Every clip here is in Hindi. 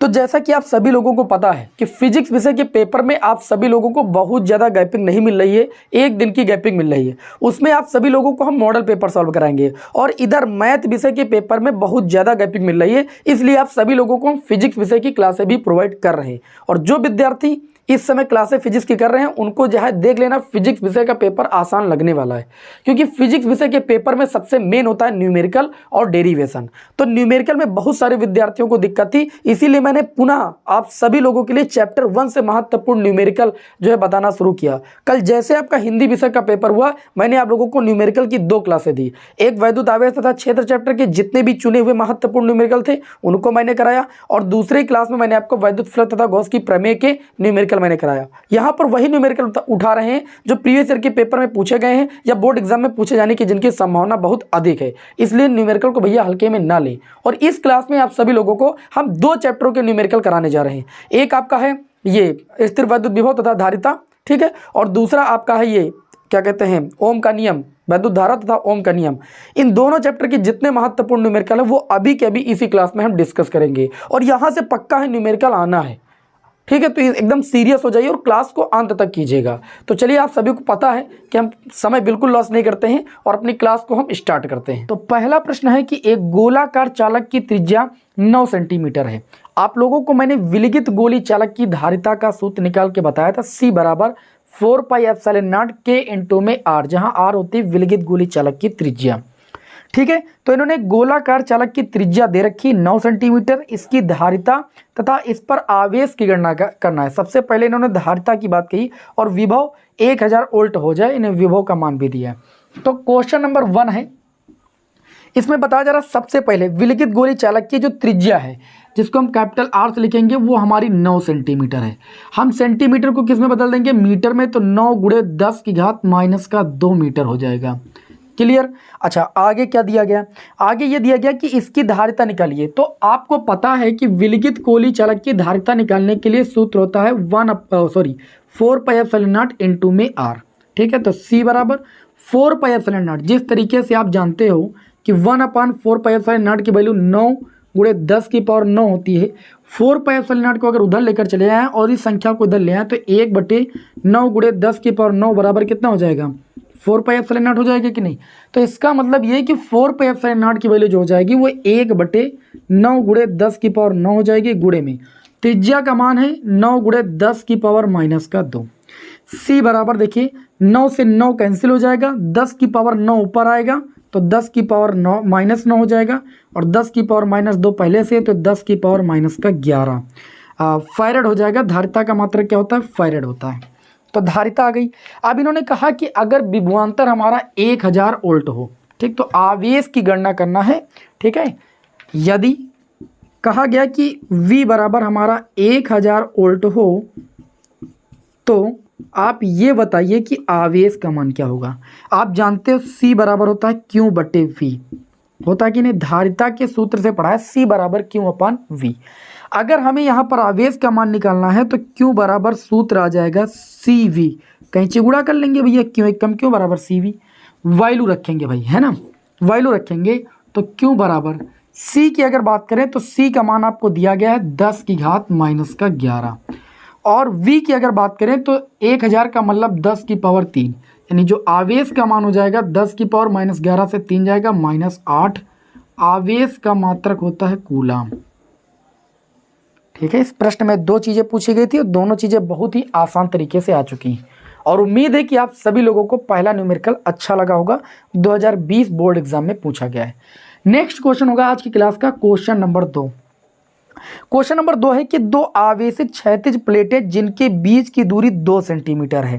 तो जैसा कि आप सभी लोगों को पता है कि फिजिक्स विषय के पेपर में आप सभी लोगों को बहुत ज़्यादा गैपिंग नहीं मिल रही है, एक दिन की गैपिंग मिल रही है। उसमें आप सभी लोगों को हम मॉडल पेपर सॉल्व कराएंगे और इधर मैथ विषय के पेपर में बहुत ज़्यादा गैपिंग मिल रही है, इसलिए आप सभी लोगों को हम फिजिक्स विषय की क्लासें भी प्रोवाइड कर रहे हैं। और जो विद्यार्थी इस समय क्लासें फिजिक्स की कर रहे हैं उनको जो है देख लेना, फिजिक्स विषय का पेपर आसान लगने वाला है, क्योंकि फिजिक्स विषय के पेपर में सबसे मेन होता है न्यूमेरिकल और डेरिवेशन। तो न्यूमेरिकल में बहुत सारे विद्यार्थियों को दिक्कत थी, इसीलिए मैंने पुनः आप सभी लोगों के लिए चैप्टर 1 से महत्वपूर्ण न्यूमेरिकल जो है बताना शुरू किया। कल जैसे आपका हिंदी विषय का पेपर हुआ, मैंने आप लोगों को न्यूमेरिकल की 2 क्लासें दी। एक वैद्युत आवेश तथा क्षेत्र चैप्टर के जितने भी चुने हुए महत्वपूर्ण न्यूमेरिकल थे उनको मैंने कराया, और दूसरी क्लास में मैंने आपको वैद्युत फ्लक्स तथा गॉस की प्रमेय के न्यूमेरिकल मैंने कराया। यहां पर वही न्यूमेरिकल उठा रहे हैं जो प्रीवियस ईयर के पेपर में पूछे गए हैं या बोर्ड एग्जाम में पूछे जाने की जिनकी संभावना बहुत अधिक है, इसलिए न्यूमेरिकल को भैया हल्के में ना लें। और इस क्लास में आप सभी लोगों को हम 2 चैप्टरों के न्यूमेरिकल कराने जा रहे हैं। एक आपका है ये स्थिर वैद्युत विभव तथा धारिता, ठीक है, और दूसरा आपका है ये क्या कहते हैं ओम का नियम, वैद्युत धारा तथा ओम का नियम। इन दोनों चैप्टर के जितने महत्वपूर्ण न्यूमेरिकल है वो अभी के अभी इसी क्लास में हम डिस्कस करेंगे, और यहां से पक्का है न्यूमेरिकल आना है, ठीक है। तो एकदम सीरियस हो जाइए और क्लास को अंत तक कीजिएगा। तो चलिए, आप सभी को पता है कि हम समय बिल्कुल लॉस नहीं करते हैं और अपनी क्लास को हम स्टार्ट करते हैं। तो पहला प्रश्न है कि एक गोलाकार चालक की त्रिज्या 9 सेंटीमीटर है। आप लोगों को मैंने विलगित गोली चालक की धारिता का सूत्र निकाल के बताया था, C बराबर 4πε0 K इंटू में R, जहां R होती है विलगित गोली चालक की त्रिज्या, ठीक है। तो इन्होंने गोलाकार चालक की त्रिज्या दे रखी 9 सेंटीमीटर, इसकी धारिता तथा इस पर आवेश की गणना करना है। सबसे पहले इन्होंने धारिता की बात कही और विभव 1000 वोल्ट हो जाए, इन्हें विभव का मान भी दिया है। तो क्वेश्चन नंबर 1 है, इसमें बताया जा रहा है सबसे पहले विलगित गोली चालक की जो त्रिज्या है जिसको हम कैपिटल R से लिखेंगे वो हमारी 9 सेंटीमीटर है। हम सेंटीमीटर को किस में बदल देंगे, मीटर में, तो 9 × 10 की घात -2 मीटर हो जाएगा। क्लियर। अच्छा, आगे क्या दिया गया, आगे ये दिया गया कि इसकी धारिता निकालिए। तो आपको पता है कि विलगित गोली चालक की धारिता निकालने के लिए सूत्र होता है 4πε0 इंटू में R, ठीक है। तो C बराबर 4πε0, जिस तरीके से आप जानते हो कि 1/4πε0 की वैल्यू 9 × 10 की पावर 9 होती है। 4πε0 को अगर उधर लेकर चले आए और इस संख्या को इधर ले आए तो 1/9 × 10 की पावर 9 बराबर कितना हो जाएगा, 4πε0 हो जाएगा कि नहीं। तो इसका मतलब ये कि 4πε0 की वैल्यू जो हो जाएगी वो 1/9 × 10 की पावर 9 हो जाएगी, गुणे में त्रिज्या का मान है 9 × 10 की पावर -2। C बराबर देखिए 9 से 9 कैंसिल हो जाएगा, 10 की पावर 9 ऊपर आएगा तो 10 की पावर -9 हो जाएगा, और 10 की पावर -2 पहले से, तो 10 की पावर -11 फैरेड हो जाएगा। धारिता का मात्रक क्या होता है, फैरेड होता है। तो धारिता आ गई। अब इन्होंने कहा कि अगर विभवांतर हमारा 1000 वोल्ट हो, ठीक, तो आवेश की गणना करना है, ठीक है। यदि कहा गया कि V बराबर हमारा 1000 वोल्ट हो तो आप ये बताइए कि आवेश का मान क्या होगा। आप जानते हो C बराबर होता है Q/V, होता है कि नहीं, धारिता के सूत्र से पढ़ा है, C बराबर Q/V। अगर हमें यहाँ पर आवेश का मान निकालना है तो Q बराबर सूत्र आ जाएगा CV, कैंची गुणा कर लेंगे भैया, Q एक कम Q बराबर CV, वैल्यू रखेंगे भाई, है ना, वैल्यू रखेंगे। तो Q बराबर C की अगर बात करें तो C का मान आपको दिया गया है 10 की घात -11, और V की अगर बात करें तो 1000 का मतलब 10 की पावर 3, यानी जो आवेश का मान हो जाएगा 10 की पावर -11 से 3 जाएगा -8। आवेश का मात्रक होता है कूलाम, ठीक है। इस प्रश्न में 2 चीज़ें पूछी गई थी और दोनों चीज़ें बहुत ही आसान तरीके से आ चुकी हैं, और उम्मीद है कि आप सभी लोगों को पहला न्यूमेरिकल अच्छा लगा होगा, 2020 बोर्ड एग्जाम में पूछा गया है। नेक्स्ट क्वेश्चन होगा आज की क्लास का क्वेश्चन नंबर 2। क्वेश्चन नंबर 2 है कि 2 आवेशित क्षैतिज प्लेटें जिनके बीच की दूरी 2 सेंटीमीटर है।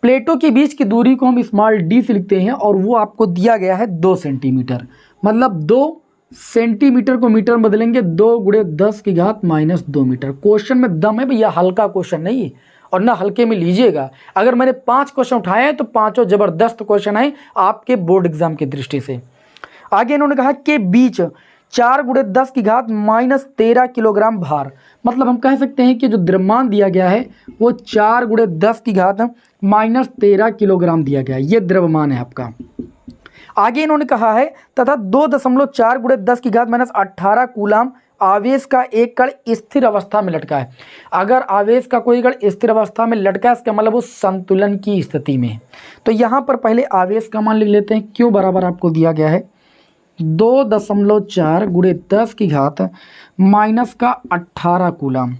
प्लेटों के बीच की दूरी को हम स्मॉल d से लिखते हैं और वो आपको दिया गया है 2 सेंटीमीटर, मतलब 2 सेंटीमीटर को मीटर में बदलेंगे, 2 × 10 की घात -2 मीटर। क्वेश्चन में दम है भैया, हल्का क्वेश्चन नहीं है और ना हल्के में लीजिएगा। अगर मैंने 5 क्वेश्चन उठाए हैं तो 5 जबरदस्त क्वेश्चन है आपके बोर्ड एग्जाम की दृष्टि से। आगे इन्होंने कहा कि बीच 4 × 10 की घात -13 किलोग्राम भार, मतलब हम कह सकते हैं कि जो द्रव्यमान दिया गया है वो 4 × 10 की घात -13 किलोग्राम दिया गया है, ये द्रव्यमान है आपका। आगे इन्होंने कहा है तथा 2.4 × 10 की घात -18 कूलाम आवेश का एक कण स्थिर अवस्था में लटका है। अगर आवेश का कोई कण स्थिर अवस्था में लटका है इसका मतलब वो संतुलन की स्थिति में है। तो यहाँ पर पहले आवेश का मान लिख लेते हैं। क्यों बराबर आपको दिया गया है 2.4 गुणे 10 की घात माइनस का 18 कूलम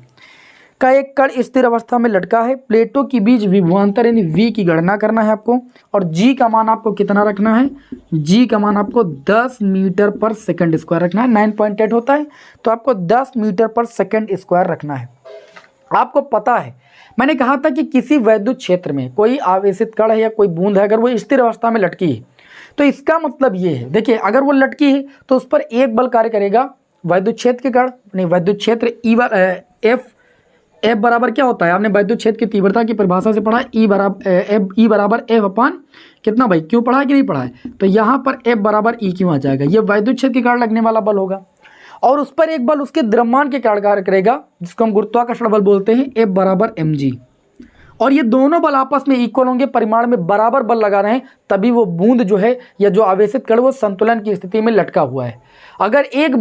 का एक कण स्थिर अवस्था में लटका है। प्लेटों के बीच विभवांतर यानी v की गणना करना है आपको, और g का मान आपको कितना रखना है, g का मान आपको 10 मीटर पर सेकंड स्क्वायर रखना है। 9.8 होता है तो आपको 10 मीटर पर सेकंड स्क्वायर रखना है। आपको पता है मैंने कहा था कि किसी वैद्युत क्षेत्र में कोई आवेशित कण है या कोई बूंद है अगर वो स्थिर अवस्था में लटकी है तो इसका मतलब ये है, देखिए अगर वो लटकी है तो उस पर एक बल कार्य करेगा वैद्युत क्षेत्र के कारण, नहीं वैद्युत क्षेत्र एफ बराबर क्या होता है, आपने वैद्युत क्षेत्र की तीव्रता की परिभाषा से पढ़ा ई बराबर एफ अपान कितना भाई, क्यों पढ़ा है कि नहीं पढ़ा है, तो यहाँ पर एफ बराबर ई क्यों आ जाएगा, ये वैद्युत क्षेत्र के कारण लगने वाला बल होगा और उस पर एक बल उसके द्रव्यमान के कारण कार्य करेगा जिसको हम गुरुत्वाकर्षण बल बोलते हैं, एफ बराबर एम जी। और ये दोनों बल आपस में इक्वल होंगे, परिमाण में बराबर बल लगा रहे हैं, तभी वो बूंद जो है या जो आवेशित कण वो संतुलन की स्थिति में लटका हुआ है। अगर एक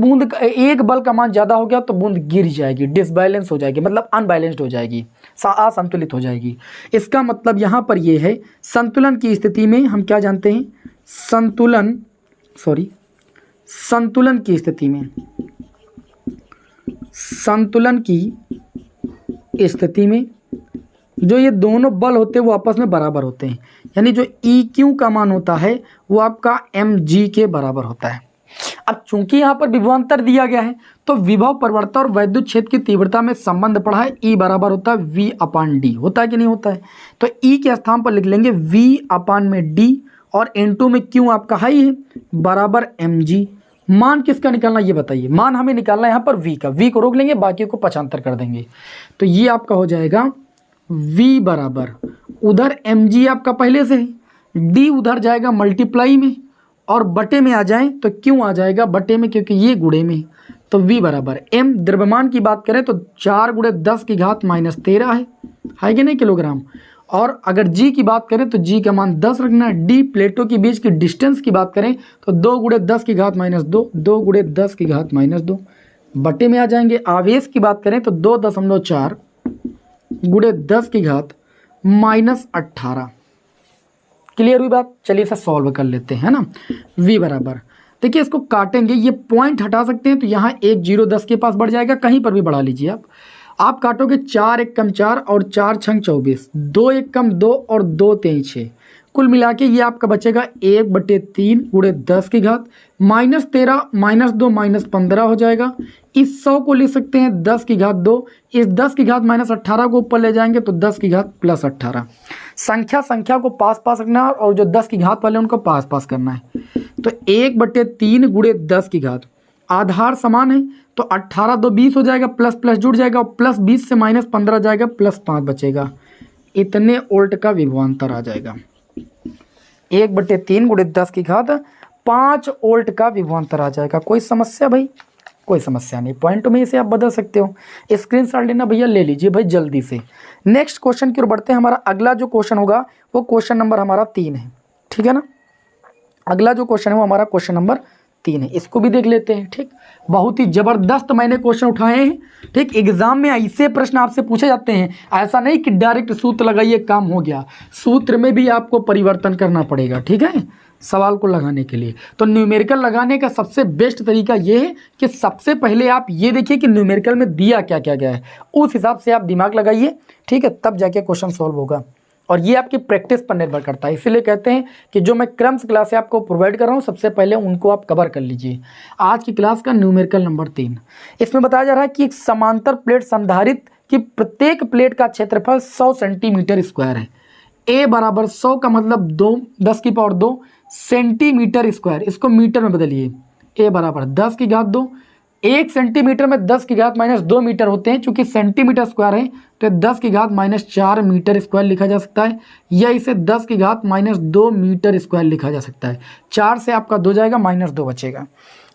बल का मान ज़्यादा हो गया तो बूंद गिर जाएगी, डिसबैलेंस हो जाएगी, मतलब अनबैलेंस्ड हो जाएगी, असंतुलित हो जाएगी। इसका मतलब यहाँ पर ये है संतुलन की स्थिति में हम क्या जानते हैं, संतुलन की स्थिति में जो ये दोनों बल होते हैं वो आपस में बराबर होते हैं, यानी जो EQ का मान होता है वो आपका mg के बराबर होता है। अब चूंकि यहाँ पर विभवांतर दिया गया है तो विभव परिवर्तन और वैद्युत क्षेत्र की तीव्रता में संबंध पढ़ा है, E बराबर होता है V अपान D, होता है कि नहीं होता है, तो E के स्थान पर लिख लेंगे V अपान में D और N2 में Q आपका हाई है बराबर mg। मान किसका निकालना ये बताइए, मान हमें निकालना है यहाँ पर V का, V को रोक लेंगे बाकी को पक्षांतर कर देंगे, तो ये आपका हो जाएगा V बराबर उधर mg आपका पहले से है, D उधर जाएगा मल्टीप्लाई में और बटे में आ जाए तो क्यों आ जाएगा बटे में, क्योंकि ये गुणे में, तो V बराबर m द्रव्यमान की बात करें तो 4 गुणे 10 की घात माइनस 13 है कि नहीं किलोग्राम, और अगर G की बात करें तो G का मान 10 रखना है। D प्लेटों के बीच की डिस्टेंस की बात करें तो 2 गुणे 10 की घात माइनस 2, 2 गुणे 10 की घात माइनस 2 बटे में आ जाएंगे। आवेश की बात करें तो 2.4 गुणे 10 की घात माइनस 18। क्लियर हुई बात, चलिए इसे सॉल्व कर लेते हैं ना। V बराबर देखिए इसको काटेंगे, ये पॉइंट हटा सकते हैं तो यहाँ 1 0 10 के पास बढ़ जाएगा, कहीं पर भी बढ़ा लीजिए आप काटोगे 4 1 कम 4 और 4 6 24, 2 1 कम 2 और 2 3 6, कुल मिला के ये आपका बचेगा 1/3 गुणे 10 की घात माइनस 13 माइनस 2 माइनस 15 हो जाएगा। इस 100 को लिख सकते हैं 10 की घात 2, इस 10 की घात माइनस 18 को ऊपर ले जाएंगे तो 10 की घात प्लस 18। संख्या को पास रखना है और जो 10 की घात वाले उनको पास करना है। तो 1/3 गुणे 10 की घात, आधार समान है तो 18 2 20 हो जाएगा, प्लस प्लस जुड़ जाएगा और प्लस 20 से माइनस 15 जाएगा, प्लस 5 बचेगा, इतने वोल्ट का विभवांतर आ जाएगा। 1/3 गुणे 10 की घात 5 वोल्ट का विभवांतर आ जाएगा। कोई समस्या भाई, कोई समस्या नहीं, पॉइंट में इसे आप बदल सकते हो। स्क्रीनशॉट लेना भैया ले लीजिए भाई जल्दी से। नेक्स्ट क्वेश्चन की ओर बढ़ते हैं। हमारा अगला जो क्वेश्चन होगा वो क्वेश्चन नंबर हमारा 3 है, ठीक है ना। अगला जो क्वेश्चन है वो हमारा क्वेश्चन नंबर 3 है, इसको भी देख लेते हैं। ठीक, बहुत ही जबरदस्त मैंने क्वेश्चन उठाए हैं। ठीक, एग्जाम में ऐसे प्रश्न आपसे पूछे जाते हैं, ऐसा नहीं कि डायरेक्ट सूत्र लगाइए काम हो गया, सूत्र में भी आपको परिवर्तन करना पड़ेगा, ठीक है, सवाल को लगाने के लिए। तो न्यूमेरिकल लगाने का सबसे बेस्ट तरीका ये है कि सबसे पहले आप ये देखिए कि न्यूमेरिकल में दिया क्या क्या गया है, उस हिसाब से आप दिमाग लगाइए, ठीक है, तब जाके क्वेश्चन सॉल्व होगा। और ये आपकी प्रैक्टिस पर निर्भर करता है, इसीलिए कहते हैं कि जो मैं क्रम्स क्लास से आपको प्रोवाइड कर रहा हूँ सबसे पहले उनको आप कवर कर लीजिए। आज की क्लास का न्यूमेरिकल नंबर 3, इसमें बताया जा रहा है कि एक समांतर प्लेट संधारित्र की प्रत्येक प्लेट का क्षेत्रफल 100 सेंटीमीटर स्क्वायर है। ए बराबर 100 का मतलब 10⁻2 सेंटीमीटर स्क्वायर, इसको मीटर में बदलिए। ए बराबर 10 की घात 2, 1 सेंटीमीटर में 10 की घात माइनस 2 मीटर होते हैं, चूंकि सेंटीमीटर स्क्वायर है तो 10 की घात माइनस 4 मीटर स्क्वायर लिखा जा सकता है, या इसे 10 की घात माइनस 2 मीटर स्क्वायर लिखा जा सकता है। 4 से आपका 2 जाएगा, माइनस 2 बचेगा।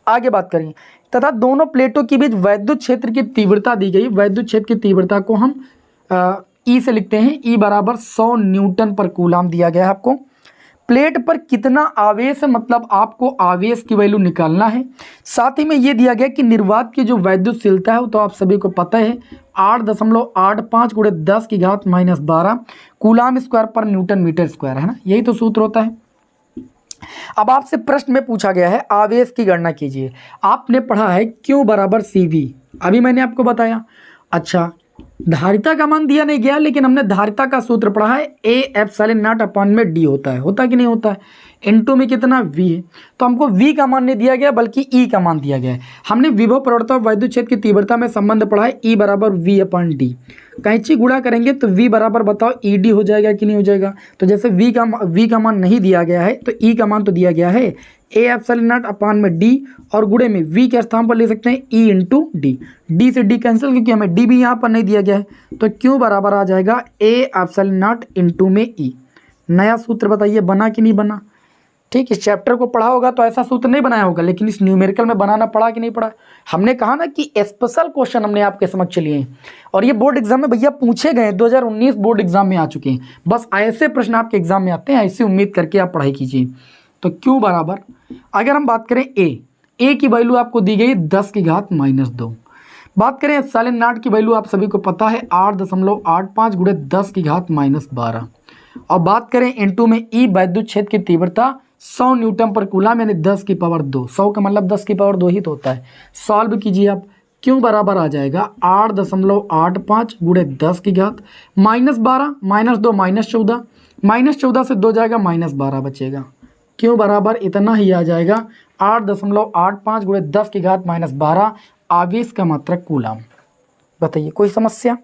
आगे बात करें, तथा दोनों प्लेटों के बीच वैद्युत क्षेत्र की तीव्रता दी गई। वैद्युत क्षेत्र की तीव्रता को हम ई से लिखते हैं, ई बराबर 100 न्यूटन पर कूलाम दिया गया है आपको। प्लेट पर कितना आवेश है, मतलब आपको आवेश की वैल्यू निकालना है। साथ ही में ये दिया गया कि निर्वात की जो वैद्युतशीलता है वो तो आप सभी को पता है 8.85 गुणे 10 की घात -12 कूलाम स्क्वायर पर न्यूटन मीटर स्क्वायर है ना, यही तो सूत्र होता है। अब आपसे प्रश्न में पूछा गया है आवेश की गणना कीजिए। आपने पढ़ा है Q बराबर CV, अभी मैंने आपको बताया। अच्छा, धारिता का मान दिया नहीं गया, लेकिन हमने धारिता का सूत्र पढ़ा है A एप्सिलॉन नॉट अपॉन में D होता है कि नहीं होता है, इनटू में कितना V है, तो हमको V का मान नहीं दिया गया बल्कि E का मान दिया गया है। हमने विभव प्रवणता और वैद्युत क्षेत्र की तीव्रता में संबंध पढ़ा है E बराबर V अपॉन D। कैंची गुणा करेंगे तो V बराबर बताओ ED हो जाएगा कि नहीं हो जाएगा। तो जैसे V का मान नहीं दिया गया है तो E का मान तो दिया गया है A एप्सिलॉन नॉट अपॉन में D, और गुणे में V के स्थान पर ले सकते हैं E इंटू D। D से D कैंसिल, क्योंकि हमें D भी यहाँ पर नहीं दिया गया है, तो Q बराबर आ जाएगा A एप्सिलॉन नॉट इंटू में E। नया सूत्र बताइए बना कि नहीं बना। ठीक, इस चैप्टर को पढ़ा होगा तो ऐसा सूत्र नहीं बनाया होगा, लेकिन इस न्यूमेरिकल में बनाना पड़ा कि नहीं पड़ा। हमने कहा ना कि स्पेशल क्वेश्चन हमने आपके समक्ष लिए हैं, और ये बोर्ड एग्जाम में भैया पूछे गए, 2019 बोर्ड एग्जाम में आ चुके हैं। बस ऐसे प्रश्न आपके एग्जाम में आते हैं, ऐसी उम्मीद करके आप पढ़ाई कीजिए। तो Q बराबर, अगर हम बात करें A की वैल्यू आपको दी गई 10 की घात -2। बात करें एप्सिलॉन नॉट की वैल्यू आप सभी को पता है 8.85 गुणे 10 की घात -12। और बात करें इनटू में E वैद्युत क्षेत्र की तीव्रता 100 न्यूटन पर कूलाम, यानी 10 की पावर 2। 100 का मतलब 10 की पावर 2 ही तो होता है। सॉल्व कीजिए आप। Q बराबर आ जाएगा 8.85 गुणे 10 की घात -12, -2 -14, -14 से 2 जाएगा -12 बचेगा। Q बराबर इतना ही आ जाएगा 8.85 गुणे 10 की घात -12 आवेश का मात्रक कूलाम। बताइए कोई समस्या?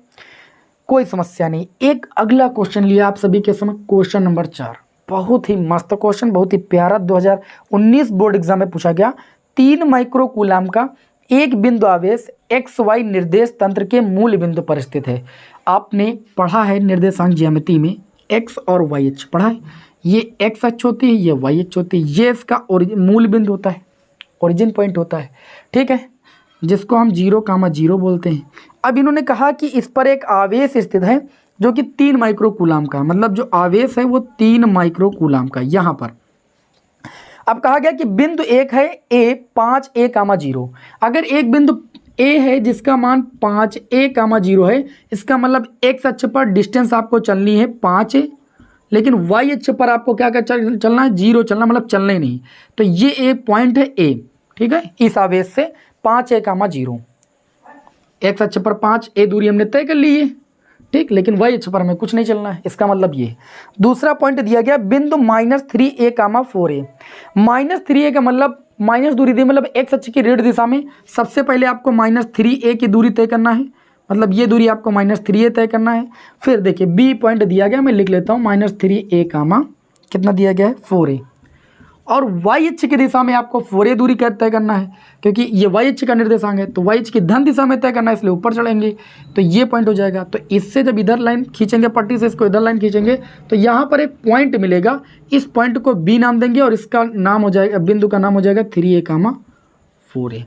कोई समस्या नहीं। एक अगला क्वेश्चन लिया आप सभी के समय, क्वेश्चन नंबर 4। बहुत ही मस्त क्वेश्चन, बहुत ही प्यारा, 2019 बोर्ड एग्जाम में पूछा गया। 3 माइक्रो कूलाम का एक बिंदु आवेश XY निर्देश तंत्र के मूल बिंदु पर स्थित है। आपने पढ़ा है निर्देशांक ज्यामिति में X और YH पढ़ा है। ये X अक्ष होती है, ये Y अक्ष होती है, ये इसका मूल बिंदु होता है, ओरिजिन पॉइंट होता है। ठीक है, जिसको हम 0,0 बोलते हैं। अब इन्होंने कहा कि इस पर एक आवेश स्थित है जो कि 3 माइक्रो कूलाम का, मतलब जो आवेश है वो 3 माइक्रो कूलाम का यहाँ पर। अब कहा गया कि बिंदु एक है A 5A,0। अगर एक बिंदु A है जिसका मान 5A,0 है, इसका मतलब X अक्ष पर डिस्टेंस आपको चलनी है 5A, लेकिन Y अक्ष पर आपको क्या क्या चलना है, 0 चलना, मतलब चलना ही नहीं। तो ये एक पॉइंट है A, ठीक है, इस आवेश से 5A,0। X अक्ष पर 5A दूरी हमने तय कर ली है, ठीक, लेकिन Y अक्ष पर हमें कुछ नहीं चलना है, इसका मतलब ये। दूसरा पॉइंट दिया गया बिंदु -3A,4A। -3A का मतलब माइनस दूरी दी, मतलब X अक्ष की ऋण दिशा में सबसे पहले आपको -3A की दूरी तय करना है, मतलब ये दूरी आपको -3A तय करना है। फिर देखिए B पॉइंट दिया गया, मैं लिख लेता हूँ -3A, कितना दिया गया है 4A, और Y अक्ष की दिशा में आपको 4A दूरी तय करना है, क्योंकि ये Y अक्ष का निर्देशांक है, तो Y अक्ष की धन दिशा में तय करना है, इसलिए ऊपर चढ़ेंगे तो ये पॉइंट हो जाएगा। तो इससे जब इधर लाइन खींचेंगे पट्टी से, इसको इधर लाइन खींचेंगे तो यहाँ पर एक पॉइंट मिलेगा, इस पॉइंट को B नाम देंगे और इसका नाम हो जाएगा, बिंदु का नाम हो जाएगा 3A, 4A।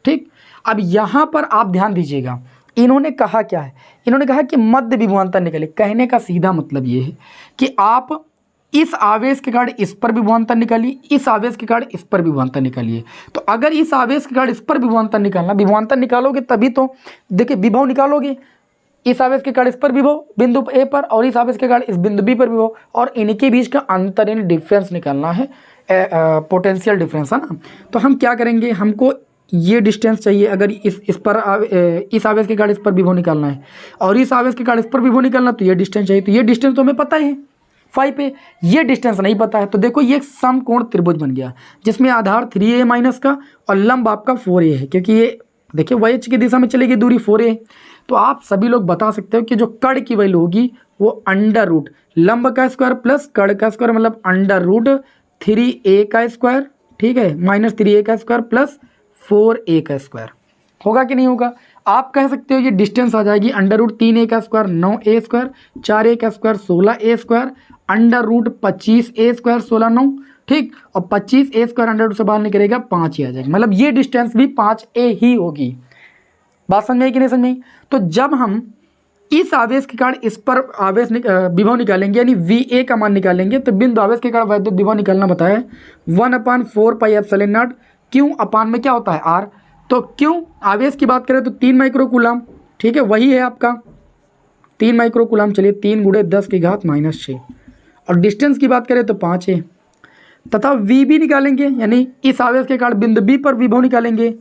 ठीक, अब यहाँ पर आप ध्यान दीजिएगा, इन्होंने कहा क्या है, इन्होंने कहा कि मध्य विभवांतर निकाले। कहने का सीधा मतलब ये है कि आप इस आवेश के कारण इस पर विभवांतर निकालिए, इस आवेश के कारण इस पर विभवांतर निकालिए। तो अगर इस आवेश के कारण इस पर विभवांतर निकालना, विभवांतर निकालोगे तभी तो, देखिए विभव निकालोगे, इस आवेश के कारण इस पर विभव बिंदु A पर, और इस आवेश के कारण इस बिंदु B पर विभव, और इनके बीच का अंतर, इन डिफरेंस निकालना है, पोटेंशियल डिफरेंस है ना। तो हम क्या करेंगे, हमको ये डिस्टेंस चाहिए, अगर इस आवेश के कारण इस पर विभव निकालना है और इस आवेश के कारण इस पर विभव निकालना, तो ये डिस्टेंस चाहिए। तो ये डिस्टेंस तो हमें पता है 5 पे, ये डिस्टेंस नहीं पता है। तो देखो ये एक समकोण त्रिभुज बन गया, जिसमें आधार 3A माइनस का और लंब आपका 4A है, क्योंकि ये देखिए Y अक्ष की दिशा में चलेगी दूरी 4A। तो आप सभी लोग बता सकते हो कि जो कर्ण की वैल्यू होगी वो अंडर रूट लंब का स्क्वायर प्लस कर्ण का स्क्वायर, मतलब अंडर रूट 3A का स्क्वायर, ठीक है, -3A का स्क्वायर प्लस 4A का स्क्वायर होगा कि नहीं होगा। आप कह सकते हो ये डिस्टेंस आ जाएगी अंडर रूट 3A का स्क्वायर 9A स्क्वायर, 4A का square 16A square, under root 25A square 16 9, ठीक, और 25A स्क्वायर अंडर रूट से बाहर निकलेगा 5 ही आ जाएगा, मतलब ये डिस्टेंस भी 5A ही होगी। बात समझ में कि नहीं समझ में? तो जब हम इस आवेश के कारण इस पर आवेश विभव निकालेंगे, यानी VA का मान निकालेंगे। तो बिंदु आवेश के कारण वैद्युत विभव निकालना बताया है 1/4πε0। क्यों अपान में क्या होता है R, तो क्यों आवेश की बात करें तो 3 माइक्रो कूलम, ठीक है, वही है आपका 3 माइक्रो कूलम। चलिए 3 × 10⁻⁻6, और डिस्टेंस की बात करें तो 5 है। तथा VB निकालेंगे, यानी इस आवेश के कारण बिंदु B पर विभव निकालेंगे।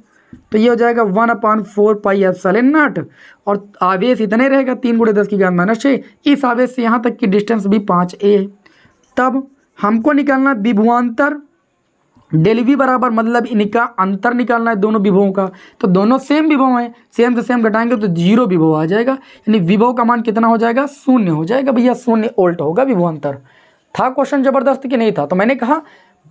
तो ये हो जाएगा 1/4πε0, और आवेश इतने रहेगा 3 × 10⁻⁻6। इस आवेश से यहाँ तक की डिस्टेंस भी 5a है। तब हमको निकालना विभवांतर, डेल V बराबर मतलब इनका अंतर निकालना है दोनों विभवों का। तो दोनों सेम विभव हैं, सेम से सेम घटाएंगे तो 0 विभव आ जाएगा, यानी विभव का मान कितना हो जाएगा, 0 हो जाएगा भैया, 0 वोल्ट होगा विभवांतर। था क्वेश्चन जबरदस्त कि नहीं था? तो मैंने कहा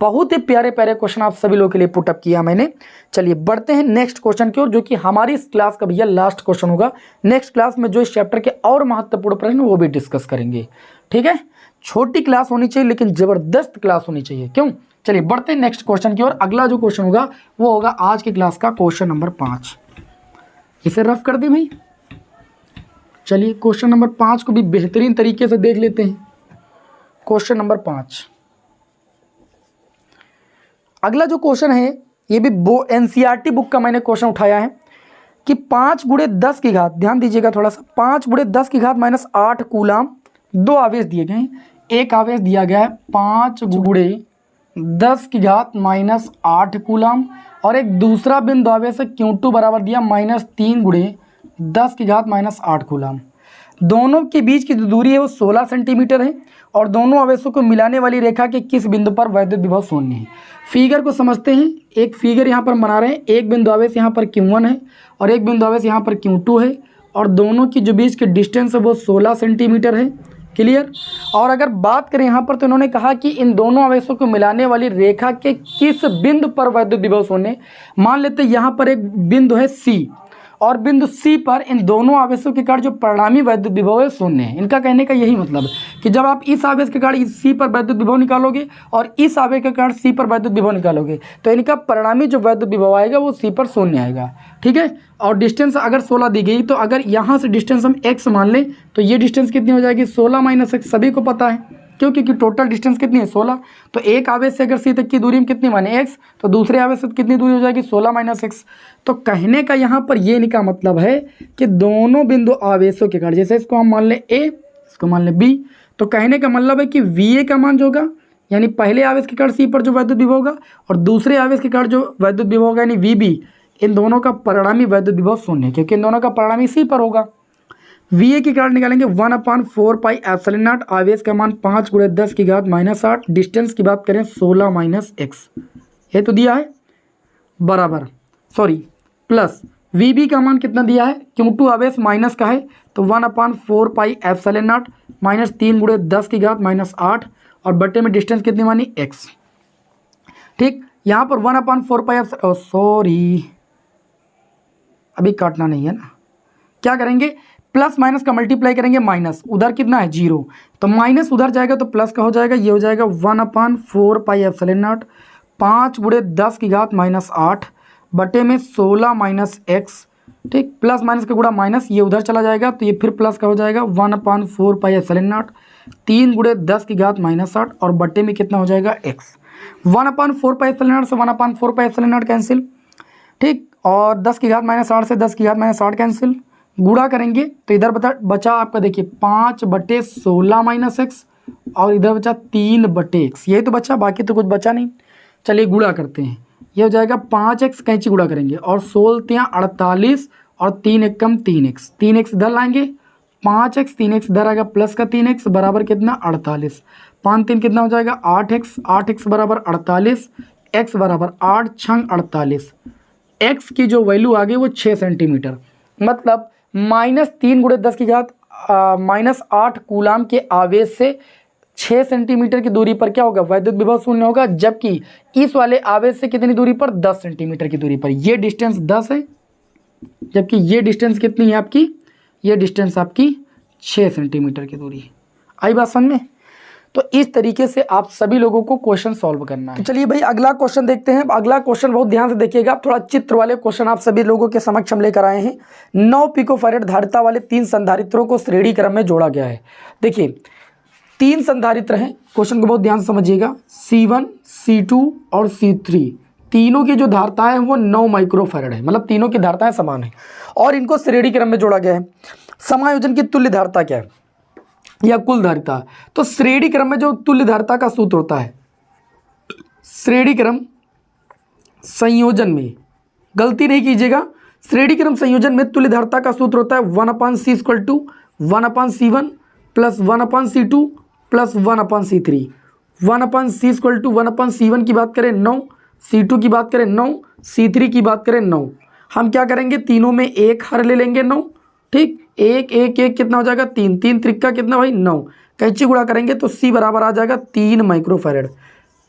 बहुत ही प्यारे प्यारे क्वेश्चन आप सभी लोगों के लिए पुटअप किया मैंने। चलिए बढ़ते हैं नेक्स्ट क्वेश्चन की ओर, जो कि हमारी इस क्लास का भैया लास्ट क्वेश्चन होगा। नेक्स्ट क्लास में जो इस चैप्टर के और महत्वपूर्ण प्रश्न वो भी डिस्कस करेंगे, ठीक है। छोटी क्लास होनी चाहिए लेकिन जबरदस्त क्लास होनी चाहिए, क्यों? चलिए बढ़ते हैं नेक्स्ट क्वेश्चन की ओर। अगला जो क्वेश्चन होगा वो होगा आज की क्लास का क्वेश्चन नंबर 5। इसे रफ कर दें भाई। चलिए क्वेश्चन नंबर 5 को भी बेहतरीन तरीके से देख लेते हैं। क्वेश्चन नंबर 5, अगला जो क्वेश्चन है ये भी NCERT बुक का मैंने क्वेश्चन उठाया है कि 5 × 10 की घात, ध्यान दीजिएगा थोड़ा सा, 5 × 10 की घात -8 कूलम, 2 आवेश दिए गए हैं। एक आवेश दिया गया है 5 × 10 की घात -8 कूलम, और एक दूसरा बिंदु आवेश है Q2 बराबर दिया -3 × 10 की घात -8 कूलम। दोनों के बीच की जो दूरी है वो 16 सेंटीमीटर है, और दोनों आवेशों को मिलाने वाली रेखा के किस बिंदु पर वैद्युत विभव शून्य है। फिगर को समझते हैं। एक फिगर यहाँ पर बना रहे हैं, एक बिंदु आवेश यहाँ पर Q1 है और एक बिंदु आवेश यहाँ पर Q2 है, और दोनों की जो बीच की डिस्टेंस है वो 16 सेंटीमीटर है। क्लियर? और अगर बात करें यहाँ पर तो इन्होंने कहा कि इन दोनों आवेशों को मिलाने वाली रेखा के किस बिंदु पर वैद्युत विभव शून्य। मान लेते हैं यहाँ पर एक बिंदु है C, और बिंदु C पर इन दोनों आवेशों के कारण जो परिणामी वैद्युत विभव है शून्य है। इनका कहने का यही मतलब है कि जब आप इस आवेश के कारण इस C पर वैद्युत विभव निकालोगे और इस आवेश के कारण C पर वैद्युत विभव निकालोगे तो इनका परिणामी जो वैद्युत विभव आएगा वो C पर शून्य आएगा, ठीक है। और डिस्टेंस अगर 16 दी गई तो अगर यहाँ से डिस्टेंस हम x मान लें तो ये डिस्टेंस कितनी हो जाएगी, 16 - x। सभी को पता है क्यों, क्योंकि टोटल डिस्टेंस कितनी है 16। तो एक आवेश से अगर C तक की दूरी हम कितनी माने x, तो दूसरे आवेश से कितनी दूरी हो जाएगी 16 - x। तो कहने का यहाँ पर ये इनका मतलब है कि दोनों बिंदु आवेशों के कारण, जैसे इसको हम मान लें A, इसको मान लें B, तो कहने का मतलब है कि VA का मान जो होगा, यानी पहले आवेश के कारण C पर जो वैद्युत विभव होगा और दूसरे आवेश के कारण जो वैद्युत विभव होगा यानी VB, इन दोनों का परिणामी वैद्युत विभव शून्य है, क्योंकि इन दोनों का परिणामी C पर होगा। VA के कारण निकालेंगे 1/4πε0, आवेश का मान 5 × 10 की घात -8, डिस्टेंस की बात करें 16 - x, ये तो दिया है, बराबर प्लस VB का मान कितना दिया है, Q2 आवेश माइनस का है तो 1/4πε0 -3 × 10 की घात -8, और बटे में डिस्टेंस कितनी मानी x, ठीक। यहाँ पर 1/4π, अभी काटना नहीं है ना, क्या करेंगे, प्लस माइनस का मल्टीप्लाई करेंगे, माइनस उधर कितना है 0, तो माइनस उधर जाएगा तो प्लस का हो जाएगा, ये हो जाएगा 1/4πε0 5 × 10 की घात -8 बटे में 16 - x, ठीक। प्लस माइनस का गुणा माइनस, ये उधर चला जाएगा तो ये फिर प्लस का हो जाएगा 1/4πε0 3 × 10 की घात -8, और बटे में कितना हो जाएगा x। 1/4πε0 से 1/4πε0 कैंसिल, ठीक, और 10 की घात -8 से 10 की घात -8 कैंसिल, गुणा करेंगे तो इधर बचा आपका देखिए 5/16 - x, और इधर बचा 3/x, यही तो बचा, बाकी तो कुछ बचा नहीं। चलिए गुणा करते हैं, ये हो जाएगा 5x, कैंची गुणा करेंगे, और 16 × 48 और 3 × 1 3x, 3x इधर लाएंगे, 5x 3x इधर आएगा, प्लस का 3x बराबर कितना 48, 5 3 कितना हो जाएगा 8x, 8x बराबर 48, x बराबर 8 छंग 48, x की जो वैल्यू आ गई वो 6 सेंटीमीटर, मतलब -3 × 10 की घात -8 कूलाम के आवेश से 6 सेंटीमीटर की दूरी पर क्या होगा, वैद्युत विभव शून्य होगा। जबकि इस वाले आवेश से कितनी दूरी पर, 10 सेंटीमीटर की दूरी पर, ये डिस्टेंस 10 है, जबकि ये डिस्टेंस कितनी है आपकी, ये डिस्टेंस आपकी 6 सेंटीमीटर की दूरी है। आई बात समझ में? तो इस तरीके से आप सभी लोगों को क्वेश्चन सॉल्व करना है। तो चलिए भाई अगला क्वेश्चन देखते हैं। अगला क्वेश्चन बहुत ध्यान से देखिएगा, थोड़ा चित्र वाले क्वेश्चन आप सभी लोगों के समक्ष हम लेकर आए हैं। 9 पिकोफैरेड धारिता वाले 3 संधारित्रों को श्रेणी क्रम में जोड़ा गया है। देखिए 3 संधारित्र हैं, क्वेश्चन को बहुत ध्यान से समझिएगा। C1, C2 और C3, तीनों की जो धारिता है वो 9 माइक्रोफैरेड है, मतलब तीनों की धारिताएं समान है और इनको श्रेणी क्रम में जोड़ा गया है। समायोजन की तुल्य धारिता क्या है या कुल धारिता? तो श्रेणी क्रम में जो तुल्य धारिता का सूत्र होता है, श्रेणी क्रम संयोजन में, गलती नहीं कीजिएगा, श्रेणी क्रम संयोजन में तुल्य धारिता का सूत्र होता है 1/c equal to 1/c1 plus 1/c2 plus 1/c3। 1/c equal to 1/c1 की बात करें 9, C2 की बात करें 9, C3 की बात करें 9। हम क्या करेंगे, तीनों में एक हर ले लेंगे 9, ठीक, एक एक एक कितना हो जाएगा 3, 3 त्रिका कितना भाई 9, कैंची गुणा करेंगे तो C बराबर आ जाएगा 3 माइक्रोफैरेड।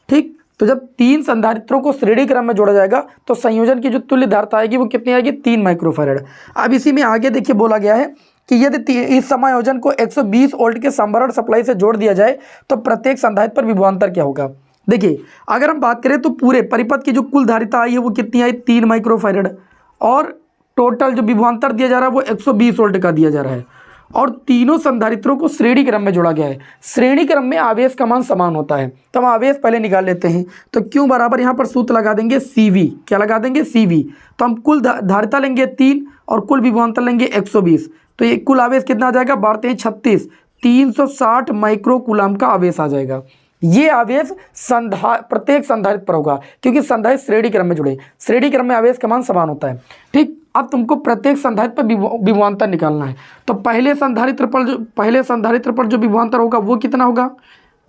ठीक, तो जब 3 संधारित्रों को श्रेणी क्रम में जोड़ा जाएगा तो संयोजन की जो तुल्य धारिता आएगी वो कितनी आएगी, 3 माइक्रोफैरेड। अब इसी में आगे देखिए बोला गया है कि यदि इस समायोजन को 120 वोल्ट के संभरण सप्लाई से जोड़ दिया जाए तो प्रत्येक संधारित्र पर विभवांतर क्या होगा। देखिए अगर हम बात करें तो पूरे परिपथ की जो कुल धारिता आई है वो कितनी आई, 3 माइक्रोफैरेड, और टोटल जो विभवांतर दिया जा रहा है वो 120 वोल्ट का दिया जा रहा है, और तीनों संधारित्रों को श्रेणी क्रम में जोड़ा गया है। श्रेणी क्रम में आवेश का मान समान होता है, तो हम आवेश पहले निकाल लेते हैं। तो Q बराबर यहाँ पर सूत्र लगा देंगे CV, क्या लगा देंगे CV। तो हम कुल धारिता लेंगे 3 और कुल विभवांतर लेंगे 120, तो ये कुल आवेश कितना आ जाएगा, बारते हैं 36, 360 माइक्रो कूलाम का आवेश आ जाएगा। ये आवेश प्रत्येक संधारित्र पर होगा क्योंकि संधारित्र श्रेणी क्रम में जुड़े, श्रेणी क्रम में आवेश का मान समान होता है। ठीक, अब तुमको प्रत्येक संधारित्र पर विभवांतर निकालना है। तो पहले संधारित्र पर जो विभवांतर होगा वो कितना होगा,